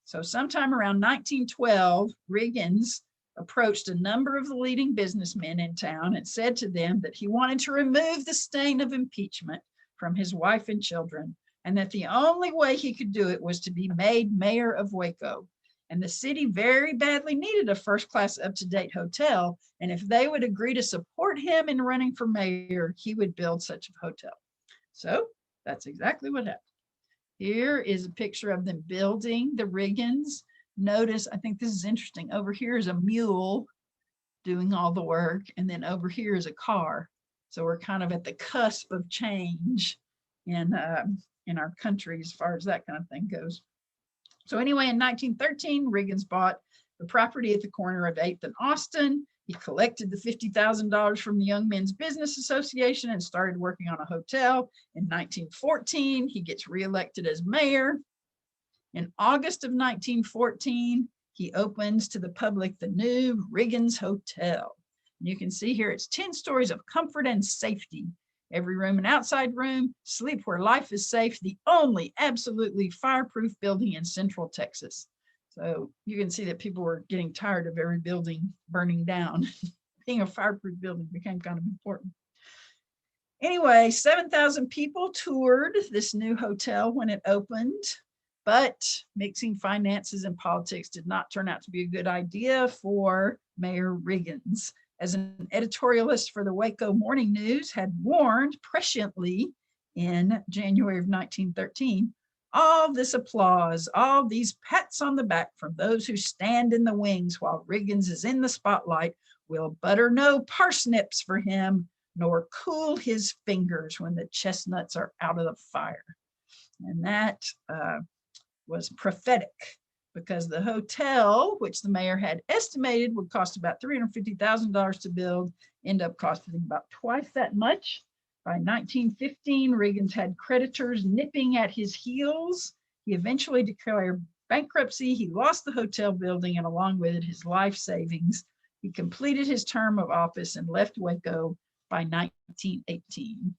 So sometime around 1912, Riggins approached a number of the leading businessmen in town and said to them that he wanted to remove the stain of impeachment from his wife and children, and that the only way he could do it was to be made mayor of Waco. And the city very badly needed a first-class, up-to-date hotel, and if they would agree to support him in running for mayor, he would build such a hotel. So that's exactly what happened. Here is a picture of them building the Riggins. Notice, I think this is interesting. Over here is a mule doing all the work, and then over here is a car. So we're kind of at the cusp of change in our country as far as that kind of thing goes. So anyway, in 1913, Riggins bought the property at the corner of 8th and Austin. He collected the $50,000 from the Young Men's Business Association and started working on a hotel. In 1914, he gets reelected as mayor. In August of 1914, he opens to the public the new Riggins Hotel. And you can see here it's 10 stories of comfort and safety. Every room and outside room, sleep where life is safe, the only absolutely fireproof building in Central Texas. So you can see that people were getting tired of every building burning down. Being a fireproof building became kind of important. Anyway, 7,000 people toured this new hotel when it opened. But mixing finances and politics did not turn out to be a good idea for Mayor Riggins. As an editorialist for the Waco Morning News had warned presciently in January of 1913, all this applause, all these pats on the back from those who stand in the wings while Riggins is in the spotlight will butter no parsnips for him, nor cool his fingers when the chestnuts are out of the fire. And that was prophetic, because the hotel, which the mayor had estimated would cost about $350,000 to build, ended up costing about twice that much. By 1915, Riggins had creditors nipping at his heels. He eventually declared bankruptcy. He lost the hotel building and along with it his life savings. He completed his term of office and left Waco by 1918.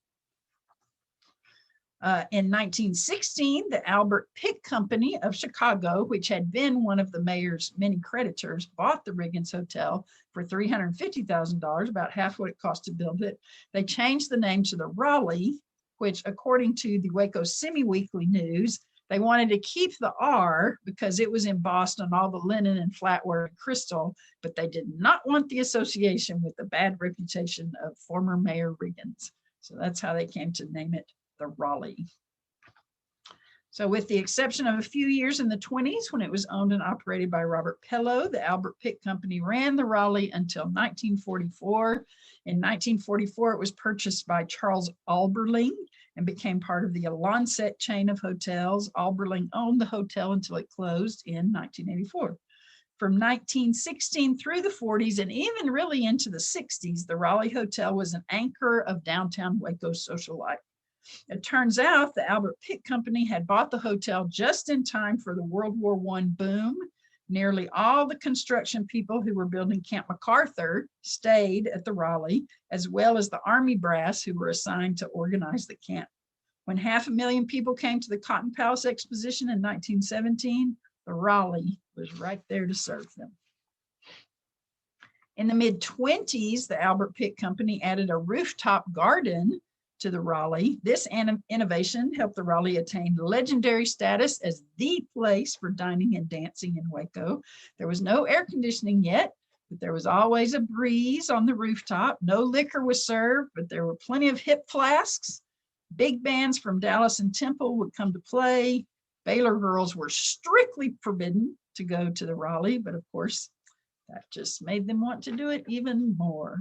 In 1916, the Albert Pick Company of Chicago, which had been one of the mayor's many creditors, bought the Riggins Hotel for $350,000, about half what it cost to build it. They changed the name to the Raleigh, which, according to the Waco Semi-Weekly News, they wanted to keep the R because it was embossed on all the linen and flatware and crystal, but they did not want the association with the bad reputation of former Mayor Riggins. So that's how they came to name it the Raleigh. So with the exception of a few years in the 20s when it was owned and operated by Robert Pello, the Albert Pick Company ran the Raleigh until 1944. In 1944, it was purchased by Charles Alberling and became part of the Alonset chain of hotels. Alberling owned the hotel until it closed in 1984. From 1916 through the 40s and even really into the 60s, the Raleigh Hotel was an anchor of downtown Waco social life. It turns out the Albert Pick Company had bought the hotel just in time for the World War I boom. Nearly all the construction people who were building Camp MacArthur stayed at the Raleigh, as well as the Army brass who were assigned to organize the camp. When 500,000 people came to the Cotton Palace Exposition in 1917, the Raleigh was right there to serve them. In the mid-20s, the Albert Pitt Company added a rooftop garden to the Raleigh. This innovation helped the Raleigh attain legendary status as the place for dining and dancing in Waco. There was no air conditioning yet, but there was always a breeze on the rooftop. No liquor was served, but there were plenty of hip flasks. Big bands from Dallas and Temple would come to play. Baylor girls were strictly forbidden to go to the Raleigh, but of course, that just made them want to do it even more.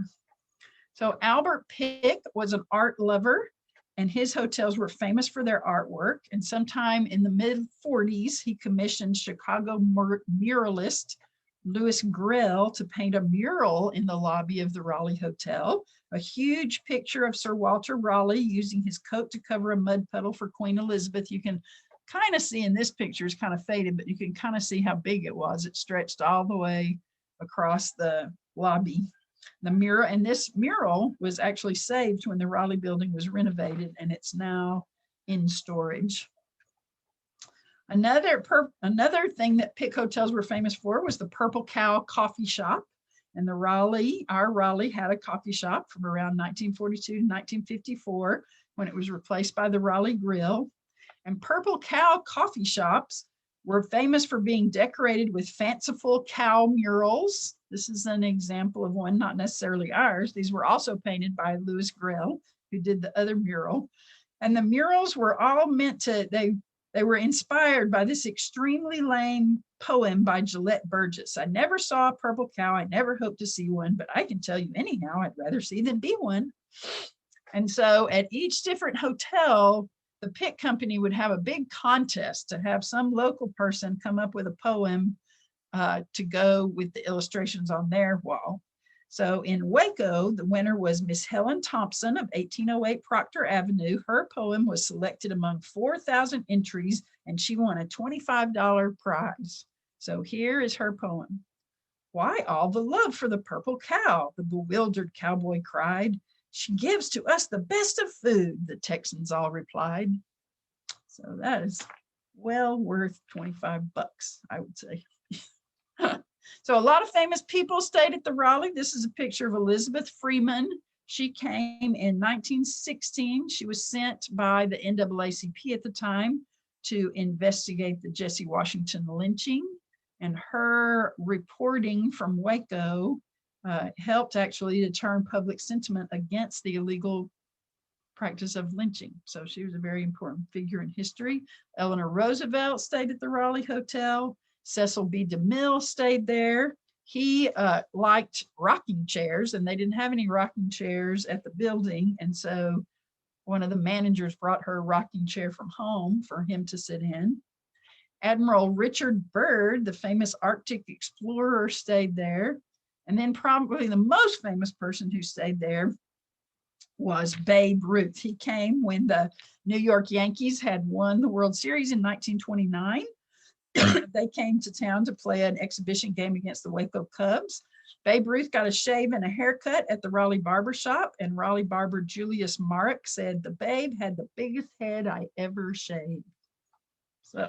So Albert Pitt was an art lover, and his hotels were famous for their artwork. And sometime in the mid-40s, he commissioned Chicago muralist Louis Grell to paint a mural in the lobby of the Raleigh Hotel, a huge picture of Sir Walter Raleigh using his coat to cover a mud puddle for Queen Elizabeth. You can kind of see in this picture, it's kind of faded, but you can kind of see how big it was. It stretched all the way across the lobby. The mural, and this mural was actually saved when the Raleigh building was renovated, and it's now in storage. Another thing that Pitt hotels were famous for was the Purple Cow coffee shop. And the Raleigh, our Raleigh had a coffee shop from around 1942 to 1954 when it was replaced by the Raleigh Grill. And Purple Cow coffee shops were famous for being decorated with fanciful cow murals. This is an example of one, not necessarily ours. These were also painted by Louis Grell, who did the other mural. And the murals were all meant to, they were inspired by this extremely lame poem by Gillette Burgess. I never saw a purple cow. I never hoped to see one, but I can tell you anyhow, I'd rather see than be one. And so at each different hotel, the Pitt Company would have a big contest to have some local person come up with a poem to go with the illustrations on their wall. So in Waco, the winner was Miss Helen Thompson of 1808 Proctor Avenue. Her poem was selected among 4,000 entries, and she won a $25 prize. So here is her poem. Why all the love for the purple cow? The bewildered cowboy cried. She gives to us the best of food, the Texans all replied. So that is well worth 25 bucks, I would say. So a lot of famous people stayed at the Raleigh. This is a picture of Elizabeth Freeman. She came in 1916. She was sent by the NAACP at the time to investigate the Jesse Washington lynching. And her reporting from Waco helped actually to turn public sentiment against the illegal practice of lynching. So she was a very important figure in history. Eleanor Roosevelt stayed at the Raleigh Hotel. Cecil B. DeMille stayed there. He liked rocking chairs, and they didn't have any rocking chairs at the building. And so one of the managers brought her a rocking chair from home for him to sit in. Admiral Richard Byrd, the famous Arctic explorer, stayed there. And then probably the most famous person who stayed there was Babe Ruth. He came when the New York Yankees had won the World Series in 1929. They came to town to play an exhibition game against the Waco Cubs. Babe Ruth got a shave and a haircut at the Raleigh barber shop, and Raleigh barber Julius Marek said, the Babe had the biggest head I ever shaved. So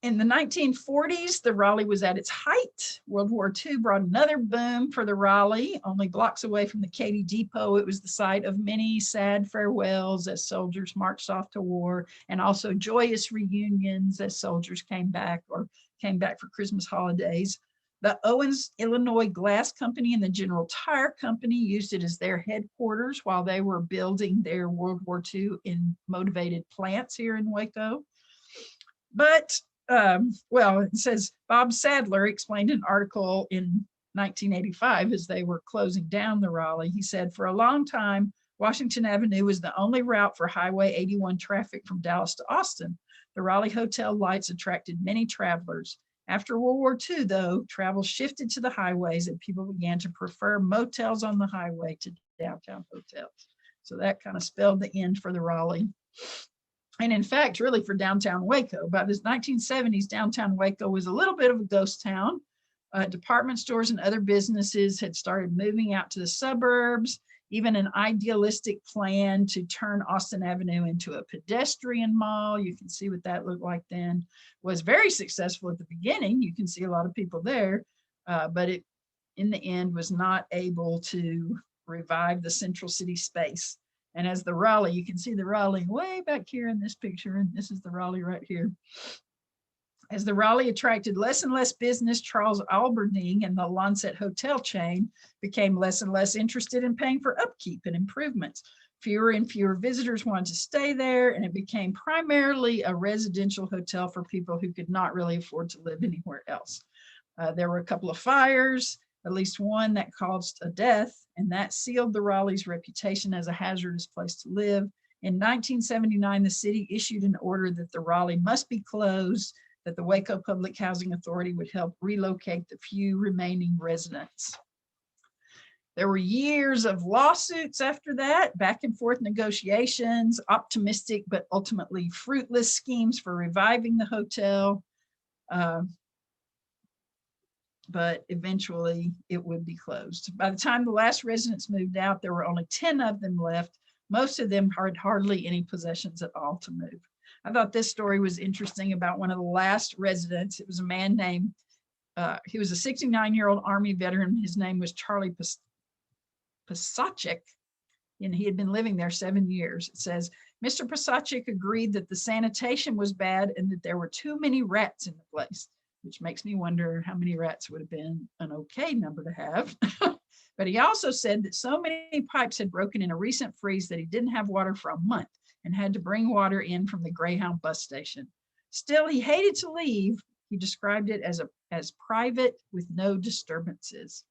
in the 1940s, the Raleigh was at its height. World War II brought another boom for the Raleigh. Only blocks away from the Katy Depot, it was the site of many sad farewells as soldiers marched off to war, and also joyous reunions as soldiers came back or came back for Christmas holidays. The Owens, Illinois Glass Company and the General Tire Company used it as their headquarters while they were building their World War II motivated plants here in Waco. But well, it says Bob Sadler explained an article in 1985 as they were closing down the Raleigh. He said, for a long time, Washington Avenue was the only route for Highway 81 traffic from Dallas to Austin. The Raleigh Hotel lights attracted many travelers. After World War II, though, travel shifted to the highways and people began to prefer motels on the highway to downtown hotels. So that kind of spelled the end for the Raleigh. And in fact, really for downtown Waco. By the 1970s, downtown Waco was a little bit of a ghost town. Department stores and other businesses had started moving out to the suburbs. even an idealistic plan to turn Austin Avenue into a pedestrian mall. You can see what that looked like then. Was very successful at the beginning. You can see a lot of people there, but it, in the end, was not able to revive the central city space. And as the Raleigh, you can see the Raleigh way back here in this picture, and this is the Raleigh right here. As the Raleigh attracted less and less business, Charles Alberding and the Lancet Hotel chain became less and less interested in paying for upkeep and improvements. Fewer and fewer visitors wanted to stay there, and it became primarily a residential hotel for people who could not really afford to live anywhere else. There were a couple of fires, at least one that caused a death, and that sealed the Raleigh's reputation as a hazardous place to live. In 1979, the city issued an order that the Raleigh must be closed, that the Waco Public Housing Authority would help relocate the few remaining residents. There were years of lawsuits after that, back and forth negotiations, optimistic but ultimately fruitless schemes for reviving the hotel. But eventually it would be closed. By the time the last residents moved out, there were only 10 of them left. Most of them had hardly any possessions at all to move. I thought this story was interesting about one of the last residents. It was a man named, he was a 69-year-old Army veteran. His name was Charlie Pasachik, and he had been living there 7 years. It says, Mr. Pasachik agreed that the sanitation was bad and that there were too many rats in the place, which makes me wonder how many rats would have been an okay number to have. But he also said that so many pipes had broken in a recent freeze that he didn't have water for a month and had to bring water in from the Greyhound bus station. Still, he hated to leave. He described it as private with no disturbances.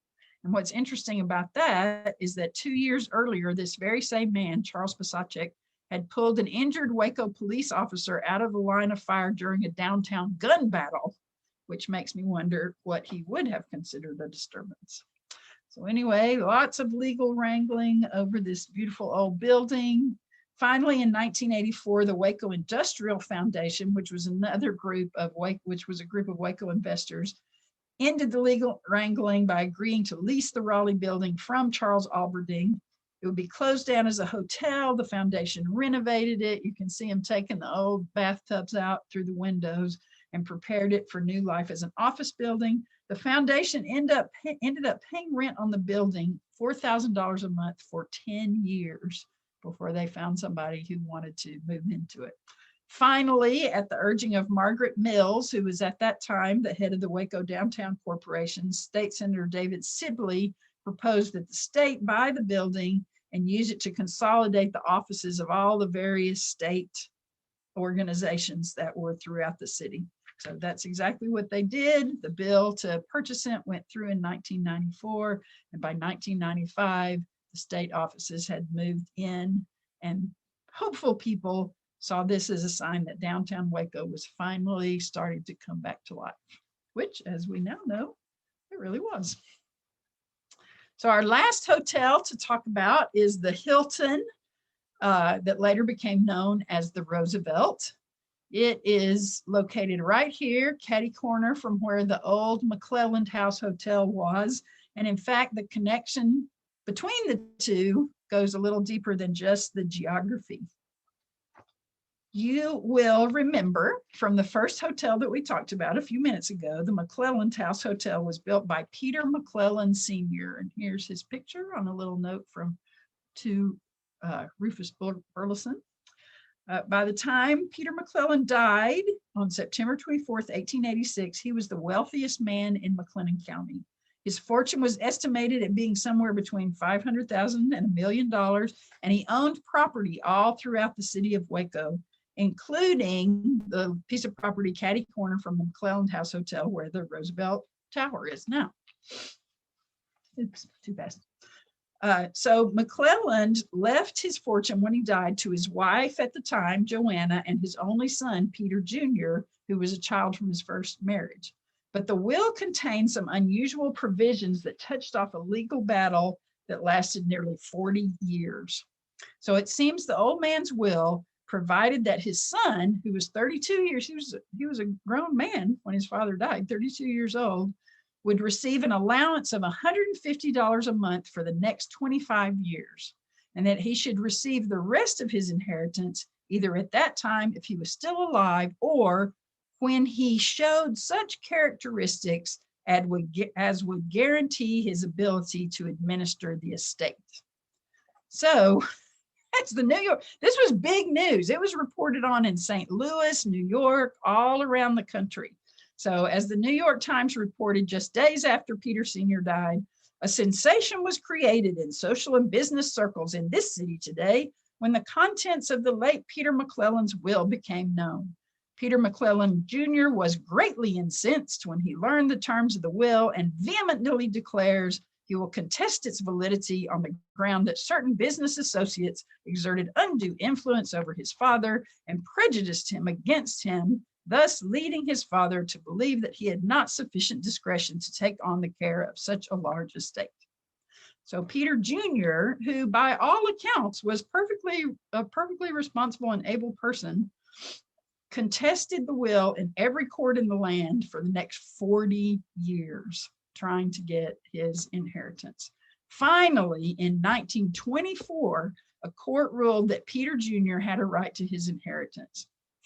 And what's interesting about that is that 2 years earlier, this very same man, Charles Pasachik, had pulled an injured Waco police officer out of the line of fire during a downtown gun battle, which makes me wonder what he would have considered a disturbance. So anyway, lots of legal wrangling over this beautiful old building. Finally, in 1984, the Waco Industrial Foundation, which was another group of Waco investors, ended the legal wrangling by agreeing to lease the Raleigh building from Charles Alberding. It would be closed down as a hotel. The foundation renovated it. You can see him taking the old bathtubs out through the windows and prepared it for new life as an office building. The foundation ended up paying rent on the building, $4,000 a month for 10 years before they found somebody who wanted to move into it. Finally, at the urging of Margaret Mills, who was at that time the head of the Waco Downtown Corporation, State Senator David Sibley proposed that the state buy the building and use it to consolidate the offices of all the various state organizations that were throughout the city. So that's exactly what they did. The bill to purchase it went through in 1994, and by 1995, the state offices had moved in, and hopeful people saw this as a sign that downtown Waco was finally starting to come back to life, which, as we now know, it really was. So our last hotel to talk about is the Hilton, that later became known as the Roosevelt. It is located right here, catty corner from where the old McClelland House Hotel was. And in fact, the connection between the two goes a little deeper than just the geography. You will remember from the first hotel that we talked about a few minutes ago, the McClelland House Hotel was built by Peter McClelland Sr. And here's his picture on a little note to Rufus Burleson. By the time Peter McClelland died on September 24th, 1886, he was the wealthiest man in McLennan County. His fortune was estimated at being somewhere between $500,000 and $1 million, and he owned property all throughout the city of Waco, including the piece of property catty corner from the McClelland House Hotel where the Roosevelt Tower is now. Oops, too fast. So McClelland left his fortune when he died to his wife at the time, Joanna, and his only son, Peter Jr., who was a child from his first marriage. But the will contained some unusual provisions that touched off a legal battle that lasted nearly 40 years. So it seems the old man's will provided that his son, who was 32 years, he was a grown man when his father died, 32 years old, would receive an allowance of $150 a month for the next 25 years, and that he should receive the rest of his inheritance either at that time if he was still alive, or when he showed such characteristics as would guarantee his ability to administer the estate. So that's the New York. This was big news. It was reported on in St. Louis, New York, all around the country. So as the New York Times reported, just days after Peter Sr. died, a sensation was created in social and business circles in this city today when the contents of the late Peter McClellan's will became known. Peter McClellan Jr. was greatly incensed when he learned the terms of the will and vehemently declares he will contest its validity on the ground that certain business associates exerted undue influence over his father and prejudiced him against him, thus leading his father to believe that he had not sufficient discretion to take on the care of such a large estate. So Peter Jr., who by all accounts was a perfectly responsible and able person, contested the will in every court in the land for the next 40 years, trying to get his inheritance. Finally, in 1924, a court ruled that Peter Jr. had a right to his inheritance.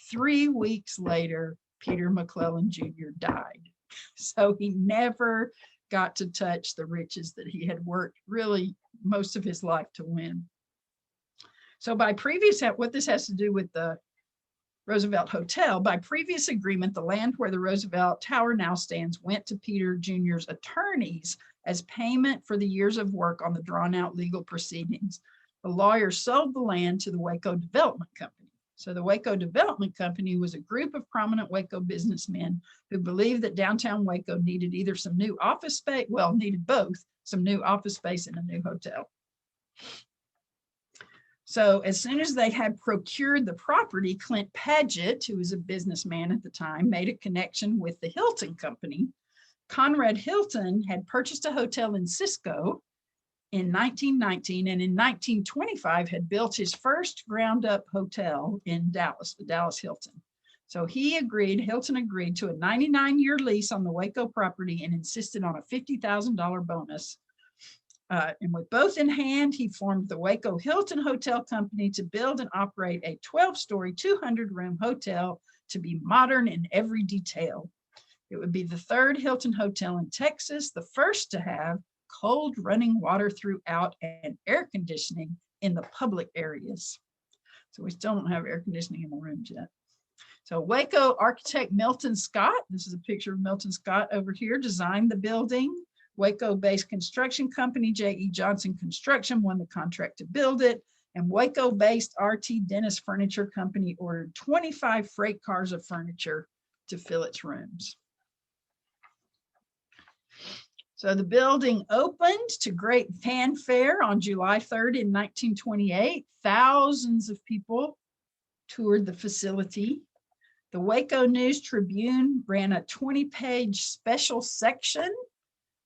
3 weeks later, Peter McClellan Jr. died. So he never got to touch the riches that he had worked really most of his life to win. So by previous, what this has to do with the Roosevelt Hotel, by previous agreement, the land where the Roosevelt Tower now stands went to Peter Jr.'s attorneys as payment for the years of work on the drawn out legal proceedings. The lawyer sold the land to the Waco Development Company. So the Waco Development Company was a group of prominent Waco businessmen who believed that downtown Waco needed either some new office space, well, needed both, some new office space and a new hotel. So as soon as they had procured the property, Clint Paget, who was a businessman at the time, made a connection with the Hilton Company. Conrad Hilton had purchased a hotel in Cisco in 1919, and in 1925 had built his first ground up hotel in Dallas, the Dallas Hilton. So Hilton agreed to a 99-year lease on the Waco property and insisted on a $50,000 bonus. And with both in hand, he formed the Waco Hilton Hotel Company to build and operate a 12-story, 200-room hotel to be modern in every detail. It would be the third Hilton hotel in Texas, the first to have cold running water throughout and air conditioning in the public areas. So we still don't have air conditioning in the rooms yet. So Waco architect Milton Scott, this is a picture of Milton Scott over here, designed the building. Waco-based construction company J.E. Johnson Construction won the contract to build it, and Waco-based R.T. Dennis Furniture Company ordered 25 freight cars of furniture to fill its rooms. So the building opened to great fanfare on July 3rd in 1928. Thousands of people toured the facility. The Waco News Tribune ran a 20-page special section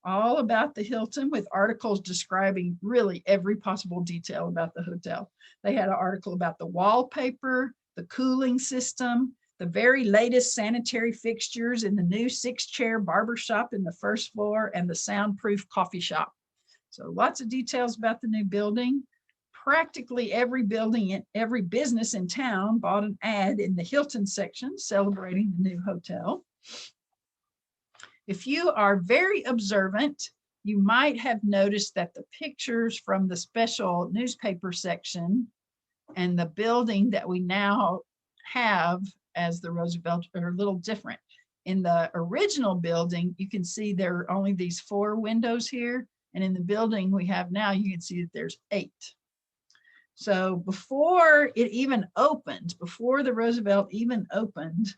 all about the Hilton with articles describing really every possible detail about the hotel. They had an article about the wallpaper, the cooling system, the very latest sanitary fixtures in the new 6-chair barbershop in the first floor and the soundproof coffee shop. So lots of details about the new building. Practically every building and every business in town bought an ad in the Hilton section celebrating the new hotel. If you are very observant, you might have noticed that the pictures from the special newspaper section and the building that we now have as the Roosevelt are a little different. In the original building, you can see there are only these 4 windows here. And in the building we have now, you can see that there's 8. So before it even opened, before the Roosevelt even opened,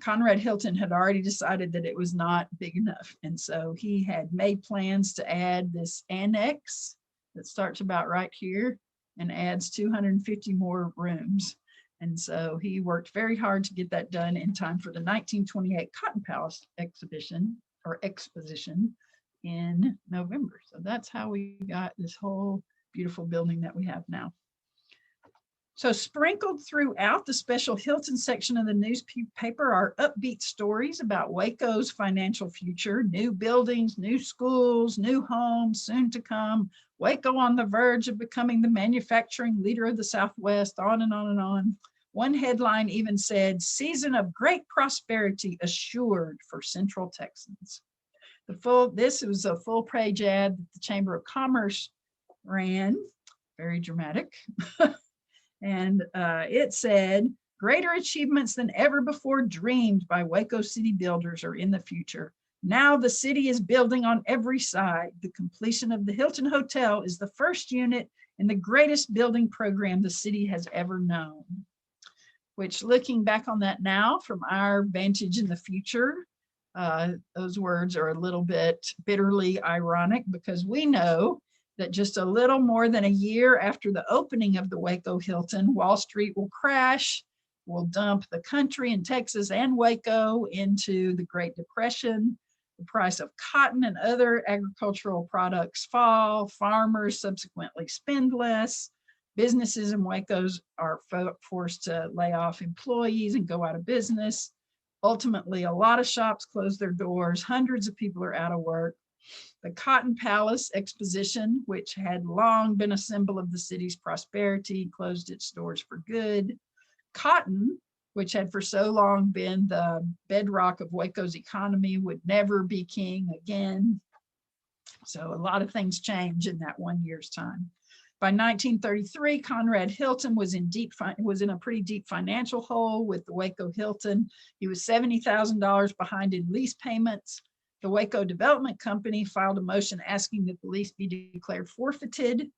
Conrad Hilton had already decided that it was not big enough. And so he had made plans to add this annex that starts about right here and adds 250 more rooms. And so he worked very hard to get that done in time for the 1928 Cotton Palace exposition in November. So that's how we got this whole beautiful building that we have now. So sprinkled throughout the special Hilton section of the newspaper are upbeat stories about Waco's financial future, new buildings, new schools, new homes soon to come, Waco on the verge of becoming the manufacturing leader of the Southwest, on and on and on. One headline even said, "Season of great prosperity assured for Central Texans." This was a full page ad that the Chamber of Commerce ran, very dramatic. And it said, "Greater achievements than ever before dreamed by Waco city builders are in the future. Now the city is building on every side. The completion of the Hilton Hotel is the first unit in the greatest building program the city has ever known." Which, looking back on that now from our vantage in the future, those words are a little bit bitterly ironic, because we know that just a little more than a year after the opening of the Waco Hilton, Wall Street will crash, will dump the country in Texas and Waco into the Great Depression. The price of cotton and other agricultural products fall. Farmers subsequently spend less. Businesses in Waco's are forced to lay off employees and go out of business. Ultimately, a lot of shops close their doors. Hundreds of people are out of work. The Cotton Palace Exposition, which had long been a symbol of the city's prosperity, closed its doors for good. Cotton, which had for so long been the bedrock of Waco's economy, would never be king again. So a lot of things change in that 1 year's time. By 1933, Conrad Hilton was in a pretty deep financial hole with the Waco Hilton. He was $70,000 behind in lease payments. The Waco Development Company filed a motion asking that the lease be declared forfeited.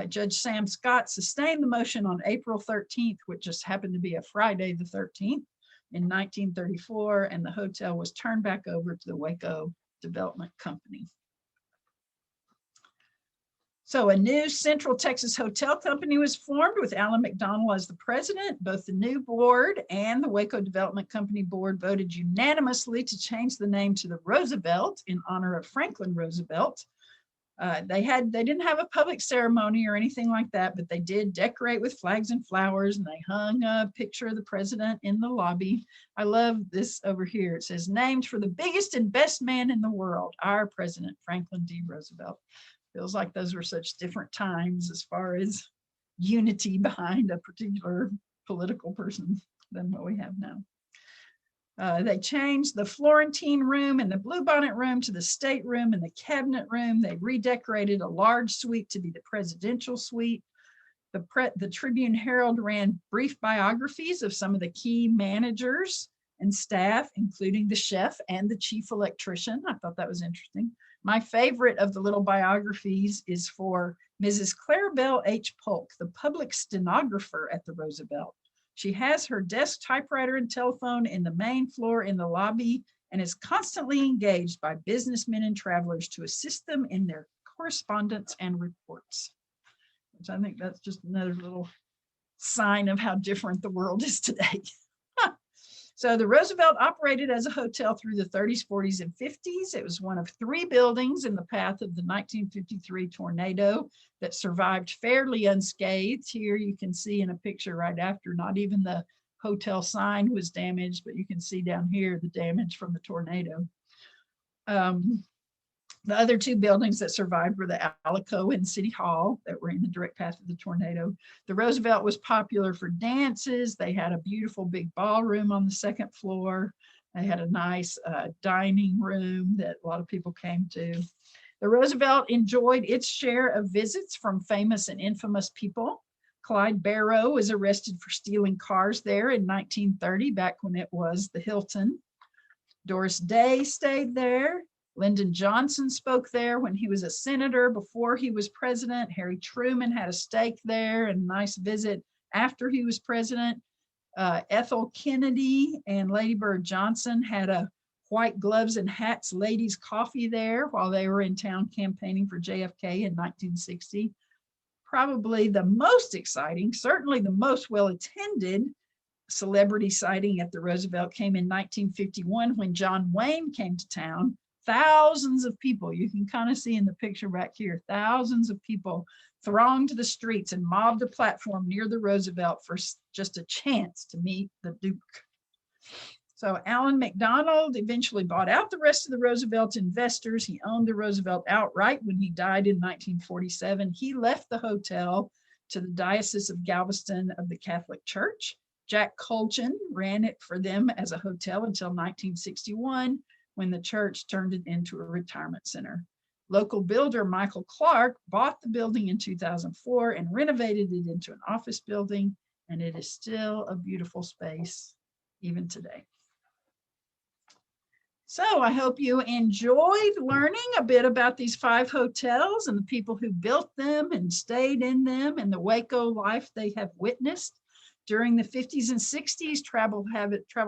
Judge Sam Scott sustained the motion on April 13th, which just happened to be a Friday the 13th in 1934, and the hotel was turned back over to the Waco Development Company. So a new Central Texas Hotel Company was formed with Alan McDonald as the president. Both the new board and the Waco Development Company board voted unanimously to change the name to the Roosevelt in honor of Franklin Roosevelt. They didn't have a public ceremony or anything like that, but they did decorate with flags and flowers, and they hung a picture of the president in the lobby. I love this over here. It says, "Named for the biggest and best man in the world, our president, Franklin D. Roosevelt." Feels like those were such different times as far as unity behind a particular political person than what we have now. They changed the Florentine room and the Bluebonnet room to the state room and the cabinet room. They redecorated a large suite to be the presidential suite. The Tribune Herald ran brief biographies of some of the key managers and staff, including the chef and the chief electrician. I thought that was interesting. My favorite of the little biographies is for Mrs. Clarabelle H. Polk, the public stenographer at the Roosevelt. She has her desk, typewriter, and telephone in the main floor in the lobby and is constantly engaged by businessmen and travelers to assist them in their correspondence and reports. Which I think that's just another little sign of how different the world is today. So the Roosevelt operated as a hotel through the 30s, 40s, and 50s. It was one of 3 buildings in the path of the 1953 tornado that survived fairly unscathed. Here you can see in a picture right after, not even the hotel sign was damaged, but you can see down here the damage from the tornado. The other 2 buildings that survived were the Alico and City Hall that were in the direct path of the tornado. The Roosevelt was popular for dances. They had a beautiful big ballroom on the 2nd floor. They had a nice dining room that a lot of people came to. The Roosevelt enjoyed its share of visits from famous and infamous people. Clyde Barrow was arrested for stealing cars there in 1930, back when it was the Hilton. Doris Day stayed there. Lyndon Johnson spoke there when he was a senator before he was president. Harry Truman had a stake there and a nice visit after he was president. Ethel Kennedy and Lady Bird Johnson had a white gloves and hats ladies coffee there while they were in town campaigning for JFK in 1960. Probably the most exciting, certainly the most well-attended celebrity sighting at the Roosevelt came in 1951 when John Wayne came to town. Thousands of people, you can kind of see in the picture back here, thousands of people thronged the streets and mobbed the platform near the Roosevelt for just a chance to meet the Duke. So Allen McDonald eventually bought out the rest of the Roosevelt investors. He owned the Roosevelt outright when he died in 1947. He left the hotel to the Diocese of Galveston of the Catholic Church. Jack Colchin ran it for them as a hotel until 1961, when the church turned it into a retirement center. Local builder Michael Clark bought the building in 2004 and renovated it into an office building, and it is still a beautiful space even today. So I hope you enjoyed learning a bit about these 5 hotels and the people who built them and stayed in them and the Waco life they have witnessed. During the 50s and 60s, travel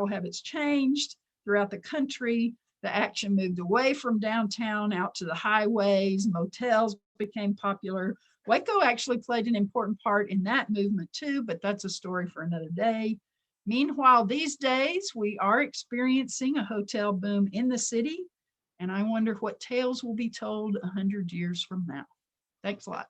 habits changed throughout the country. The action moved away from downtown out to the highways. Motels became popular. Waco actually played an important part in that movement too, but that's a story for another day. Meanwhile, these days, we are experiencing a hotel boom in the city, and I wonder what tales will be told 100 years from now. Thanks a lot.